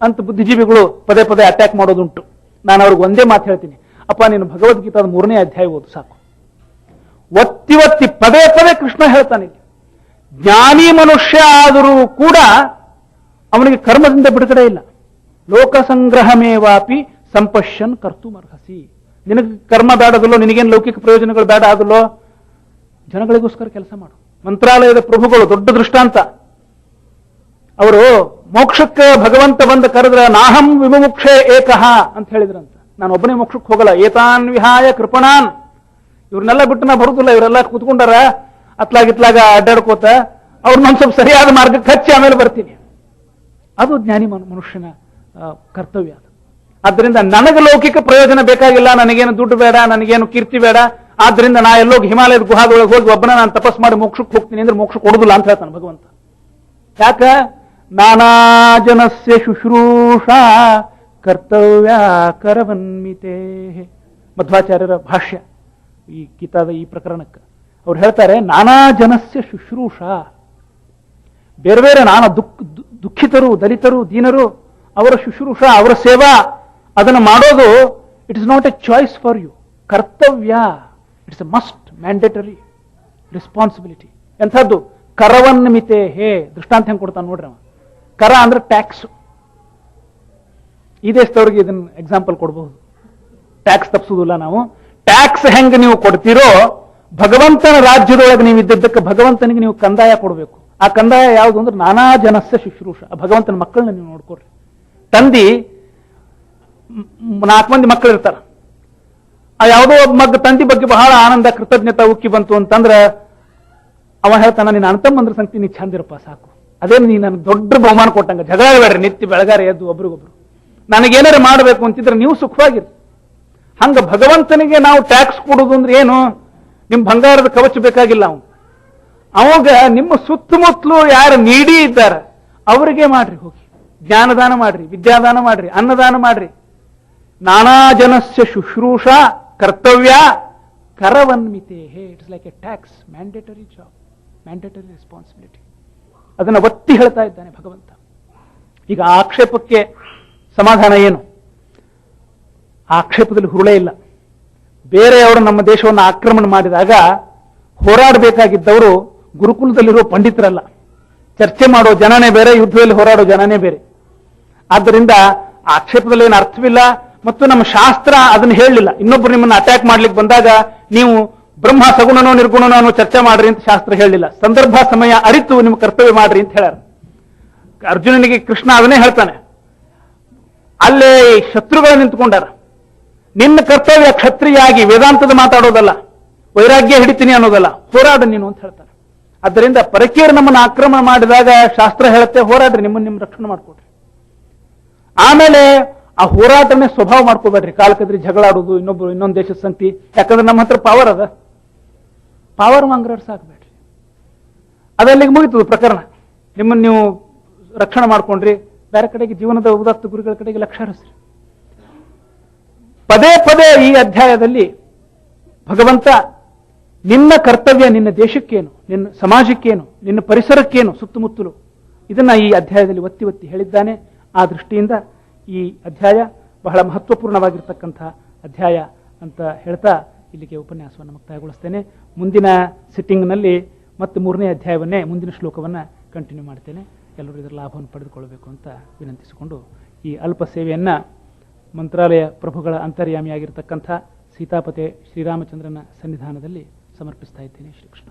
ಅಂತ ಬುದ್ಧಿಜೀವಿಗಳು ಪದೇ ಪದೇ ಅಟ್ಯಾಕ್ ಮಾಡೋದುಂಟು. ನಾನು ಅವ್ರಿಗೆ ಒಂದೇ ಮಾತು ಹೇಳ್ತೀನಿ, ಅಪ್ಪ ನೀನು ಭಗವದ್ಗೀತಾದ 3ನೇ ಅಧ್ಯಾಯ ಓದು ಸಾಕು. ಒತ್ತಿ ಒತ್ತಿ ಪದೇ ಪದೇ ಕೃಷ್ಣ ಹೇಳ್ತಾನೆ, ಜ್ಞಾನಿ ಮನುಷ್ಯ ಆದರೂ ಕೂಡ ಅವನಿಗೆ ಕರ್ಮದಿಂದ ಬಿಡುಗಡೆ ಇಲ್ಲ. ಲೋಕ ಸಂಗ್ರಹಮೇವಾಪಿ ಸಂಪಶ್ಯನ್ ಕರ್ತುಮರ್ಹಸಿ. ನಿನಗೆ ಕರ್ಮ ಬೇಡದಲ್ಲೋ, ನಿನಗೇನು ಲೌಕಿಕ ಪ್ರಯೋಜನಗಳು ಬೇಡ ಆದಲ್ಲೋ, ಜನಗಳಿಗೋಸ್ಕರ ಕೆಲಸ ಮಾಡು. ಮಂತ್ರಾಲಯದ ಪ್ರಭುಗಳು ದೊಡ್ಡ ದೃಷ್ಟಾಂತ. ಅವರು ಮೋಕ್ಷಕ್ಕೆ ಭಗವಂತ ಬಂದು ಕರೆದ್ರ ನಾಹಂ ವಿಮುಕ್ಷೆ ಏಕಃ ಅಂತ ಹೇಳಿದ್ರಂತ. ನಾನು ಒಬ್ಬನೇ ಮೋಕ್ಷಕ್ಕೆ ಹೋಗಲ್ಲ, ಏತಾನ್ ವಿಹಾಯ ಕೃಪಣಾನ್. ಇವ್ರನ್ನೆಲ್ಲ ಬಿಟ್ಟು ನಾ ಬರುದಿಲ್ಲ, ಇವರೆಲ್ಲ ಕೂತ್ಕೊಂಡಾರ ಅತ್ಲಾಗಿತ್ಲಾಗ ಅಡ್ಡಾಡ್ಕೋತ, ಅವ್ರನ್ನ ಸ್ವಲ್ಪ ಸರಿಯಾದ ಮಾರ್ಗಕ್ಕೆ ಹಚ್ಚಿ ಆಮೇಲೆ ಬರ್ತೀನಿ. ಅದು ಜ್ಞಾನಿ ಮನುಷ್ಯನ ಕರ್ತವ್ಯ. ಆದ್ದರಿಂದ ನನಗೆ ಲೌಕಿಕ ಪ್ರಯೋಜನ ಬೇಕಾಗಿಲ್ಲ, ನನಗೇನು ದುಡ್ಡು ಬೇಡ, ನನಗೇನು ಕೀರ್ತಿ ಬೇಡ, ಆದ್ರಿಂದ ನಾ ಎಲ್ಲೋಗಿ ಹಿಮಾಲಯದ ಗುಹಾದೊಳಗೆ ಹೋಗಿ ಒಬ್ಬನ ನಾನು ತಪಸ್ ಮಾಡಿ ಮೋಕ್ಷಕ್ಕೆ ಹೋಗ್ತೀನಿ ಅಂದ್ರೆ ಮೋಕ್ಷ ಕೊಡುದಿಲ್ಲ ಅಂತ ಹೇಳ್ತಾನೆ ಭಗವಂತ. ಯಾಕ? ನಾನಾ ಜನಸ್ಯ ಶುಶ್ರೂಷಾ ಕರ್ತವ್ಯ ಕರವನ್ಮಿತೆ. ಮಧ್ವಾಚಾರ್ಯರ ಭಾಷ್ಯ ಈ ಗೀತಾದ ಈ ಪ್ರಕರಣಕ್ಕೆ ಅವ್ರು ಹೇಳ್ತಾರೆ, ನಾನಾ ಜನಸ್ಯ ಶುಶ್ರೂಷಾ, ಬೇರೆ ಬೇರೆ ನಾನಾ ದುಃಖಿತರು, ದಲಿತರು, ದೀನರು, ಅವರ ಶುಶ್ರೂಷಾ, ಅವರ ಸೇವಾ, ಅದನ್ನು ಮಾಡೋದು it is not a choice for you, ಕರ್ತವ್ಯ, it's a must, mandatory responsibility. ಎಂಥದ್ದು? ಕರವನ್ಮಿತೆ ಹೇ. ದೃಷ್ಟಾಂತ ಹೆಂಗೆ ಕೊಡ್ತಾನೆ ನೋಡ್ರಿ ಅವ. ಕರ ಅಂದ್ರೆ ಟ್ಯಾಕ್ಸ್. ಈ ದೇಶದವ್ರಿಗೆ ಇದನ್ನ ಎಕ್ಸಾಂಪಲ್ ಕೊಡಬಹುದು. ಟ್ಯಾಕ್ಸ್ ತಪ್ಪಿಸುದಿಲ್ಲ ನಾವು. ಟ್ಯಾಕ್ಸ್ ಹೆಂಗೆ ನೀವು ಕೊಡ್ತೀರೋ, ಭಗವಂತನ ರಾಜ್ಯದೊಳಗೆ ನೀವು ಇದ್ದದ್ದಕ್ಕೆ ಭಗವಂತನಿಗೆ ನೀವು ಕಂದಾಯ ಕೊಡಬೇಕು. ಆ ಕಂದಾಯ ಯಾವುದು ಅಂದ್ರೆ ನಾನಾ ಜನಸ್ಯ ಶುಶ್ರೂಷ. ಭಗವಂತನ ಮಕ್ಕಳನ್ನ ನೀವು ನೋಡ್ಕೊಡ್ರಿ. ತಂದಿ 4 ಮಂದಿ ಮಕ್ಕಳು ಇರ್ತಾರ. ಆ ಯಾವುದೋ ಒಬ್ಬ ತಂದಿ ಬಗ್ಗೆ ಬಹಳ ಆನಂದ, ಕೃತಜ್ಞತಾ ಉಕ್ಕಿ ಬಂತು ಅಂತಂದ್ರೆ ಅವ ಹೇಳ್ತಾನ, ನೀನು ಅಣ್ತಮ್ಮಂದ್ರ ಸಂಗತಿ ನೀ ಚಂದಿರಪ್ಪ ಸಾಕು, ಅದೇ ನೀ ನನಗೆ ದೊಡ್ಡ ಬಹುಮಾನ ಕೊಟ್ಟಂಗ, ಜಗಳಬೇಡ್ರಿ ನಿತ್ಯ ಬೆಳಗಾರ ಎದ್ದು ಒಬ್ರಿಗೊಬ್ರು, ನನಗೇನಾರು ಮಾಡಬೇಕು ಅಂತಿದ್ರೆ ನೀವು ಸುಖವಾಗಿರಿ. ಹಂಗ ಭಗವಂತನಿಗೆ ನಾವು ಟ್ಯಾಕ್ಸ್ ಕೊಡುದು ಅಂದ್ರೆ ಏನು? ನಿಮ್ ಬಂಗಾರದ ಕವಚ ಬೇಕಾಗಿಲ್ಲ. ಅವಾಗ ನಿಮ್ಮ ಸುತ್ತಮುತ್ತಲು ಯಾರು ನೀಡಿ ಇದ್ದಾರೆ ಅವರಿಗೆ ಮಾಡ್ರಿ, ಹೋಗಿ ಜ್ಞಾನದಾನ ಮಾಡ್ರಿ, ವಿದ್ಯಾದಾನ ಮಾಡ್ರಿ, ಅನ್ನದಾನ ಮಾಡ್ರಿ. ನಾನಾ ಜನಸ್ಯ ಶುಶ್ರೂಷಾ ಕರ್ತವ್ಯ ಕರವನ್ಮಿತೆ ಹೇ. It's like a tax, mandatory job, mandatory responsibility. ಅದನ್ನು ಒತ್ತಿ ಹೇಳ್ತಾ ಇದ್ದಾನೆ ಭಗವಂತ. ಈಗ ಆಕ್ಷೇಪಕ್ಕೆ ಸಮಾಧಾನ ಏನು? ಆಕ್ಷೇಪದಲ್ಲಿ ಹುರುಳೇ ಇಲ್ಲ. ಬೇರೆಯವರು ನಮ್ಮ ದೇಶವನ್ನು ಆಕ್ರಮಣ ಮಾಡಿದಾಗ ಹೋರಾಡಬೇಕಾಗಿದ್ದವರು ಗುರುಕುಲದಲ್ಲಿರುವ ಪಂಡಿತರಲ್ಲ, ಚರ್ಚೆ ಮಾಡೋ ಜನನೇ ಬೇರೆ, ಯುದ್ಧದಲ್ಲಿ ಹೋರಾಡೋ ಜನನೇ ಬೇರೆ. ಆದ್ದರಿಂದ ಆಕ್ಷೇಪದಲ್ಲಿ ಏನು ಅರ್ಥವಿಲ್ಲ. ಮತ್ತು ನಮ್ಮ ಶಾಸ್ತ್ರ ಅದನ್ನು ಹೇಳಲಿಲ್ಲ. ಇನ್ನೊಬ್ರು ನಿಮ್ಮನ್ನು ಅಟ್ಯಾಕ್ ಮಾಡ್ಲಿಕ್ಕೆ ಬಂದಾಗ ನೀವು ಬ್ರಹ್ಮ ಸಗುಣನೋ ನಿರ್ಗುಣನೋ ಅನ್ನೋ ಚರ್ಚೆ ಮಾಡ್ರಿ ಅಂತ ಶಾಸ್ತ್ರ ಹೇಳಲಿಲ್ಲ. ಸಂದರ್ಭ ಸಮಯ ಅರಿತು ನಿಮ್ಮ ಕರ್ತವ್ಯ ಮಾಡ್ರಿ ಅಂತ ಹೇಳ್ಯಾರ. ಅರ್ಜುನನಿಗೆ ಕೃಷ್ಣ ಅದನ್ನೇ ಹೇಳ್ತಾನೆ, ಅಲ್ಲೇ ಶತ್ರುಗಳು ನಿಂತ್ಕೊಂಡಾರ, ನಿನ್ನ ಕರ್ತವ್ಯ ಕ್ಷತ್ರಿಯಾಗಿ ವೇದಾಂತದ ಮಾತಾಡೋದಲ್ಲ, ವೈರಾಗ್ಯ ಹಿಡಿತೀನಿ ಅನ್ನೋದಲ್ಲ, ಹೋರಾಡ ನೀನು ಅಂತ ಹೇಳ್ತಾರೆ. ಆದ್ದರಿಂದ ಪರಕೀಯರು ನಮ್ಮನ್ನು ಆಕ್ರಮಣ ಮಾಡಿದಾಗ ಶಾಸ್ತ್ರ ಹೇಳುತ್ತೆ, ಹೋರಾಡ್ರಿ, ನಿಮ್ಮ ರಕ್ಷಣೆ ಮಾಡ್ಕೊಡ್ರಿ. ಆಮೇಲೆ ಆ ಹೋರಾಟನೇ ಸ್ವಭಾವ ಮಾಡ್ಕೋಬೇಡ್ರಿ. ಕಾಲಕದ್ರಿ ಜಗಳಾಡೋದು, ಇನ್ನೊಂದು ದೇಶದ ಸಂತಿ. ಯಾಕಂದ್ರೆ ನಮ್ಮ ಹತ್ರ ಪವರ್ ಅದ, ಪವರ್ ಮಂಗ್ರರ್ಸ್ ಆಗ್ಬೇಡ್ರಿ. ಅದಲ್ಲಿಗೆ ಮುಗಿತದ ಪ್ರಕರಣ. ನಿಮ್ಮನ್ನು ನೀವು ರಕ್ಷಣೆ ಮಾಡ್ಕೊಂಡ್ರಿ, ಬೇರೆ ಕಡೆಗೆ ಜೀವನದ ಉದಾತ್ತ ಗುರುಗಳ ಕಡೆಗೆ ಲಕ್ಷ್ಯ ಹರಿಸ್ರಿ. ಪದೇ ಪದೇ ಈ ಅಧ್ಯಾಯದಲ್ಲಿ ಭಗವಂತ ನಿನ್ನ ಕರ್ತವ್ಯ, ನಿನ್ನ ದೇಶಕ್ಕೇನು, ನಿನ್ನ ಸಮಾಜಕ್ಕೇನು, ನಿನ್ನ ಪರಿಸರಕ್ಕೇನು, ಸುತ್ತಮುತ್ತಲು, ಇದನ್ನ ಈ ಅಧ್ಯಾಯದಲ್ಲಿ ಒತ್ತಿ ಒತ್ತಿ ಹೇಳಿದ್ದಾನೆ. ಆ ದೃಷ್ಟಿಯಿಂದ ಈ ಅಧ್ಯಾಯ ಬಹಳ ಮಹತ್ವಪೂರ್ಣವಾಗಿರ್ತಕ್ಕಂಥ ಅಧ್ಯಾಯ ಅಂತ ಹೇಳ್ತಾ ಇಲ್ಲಿಗೆ ಉಪನ್ಯಾಸವನ್ನು ಮುಕ್ತಾಯಗೊಳಿಸ್ತೇನೆ. ಮುಂದಿನ ಸಿಟ್ಟಿಂಗ್ನಲ್ಲಿ ಮತ್ತೆ 3ನೇ ಅಧ್ಯಾಯವನ್ನೇ, ಮುಂದಿನ ಶ್ಲೋಕವನ್ನು ಕಂಟಿನ್ಯೂ ಮಾಡ್ತೇನೆ. ಎಲ್ಲರೂ ಇದರ ಲಾಭವನ್ನು ಪಡೆದುಕೊಳ್ಳಬೇಕು ಅಂತ ವಿನಂತಿಸಿಕೊಂಡು ಈ ಅಲ್ಪ ಸೇವೆಯನ್ನು ಮಂತ್ರಾಲಯ ಪ್ರಭುಗಳ ಅಂತರ್ಯಾಮಿಯಾಗಿರ್ತಕ್ಕಂಥ ಸೀತಾಪತೆ ಶ್ರೀರಾಮಚಂದ್ರನ ಸನ್ನಿಧಾನದಲ್ಲಿ ಸಮರ್ಪಿಸ್ತಾ ಇದ್ದೇನೆ. ಶ್ರೀಕೃಷ್ಣ.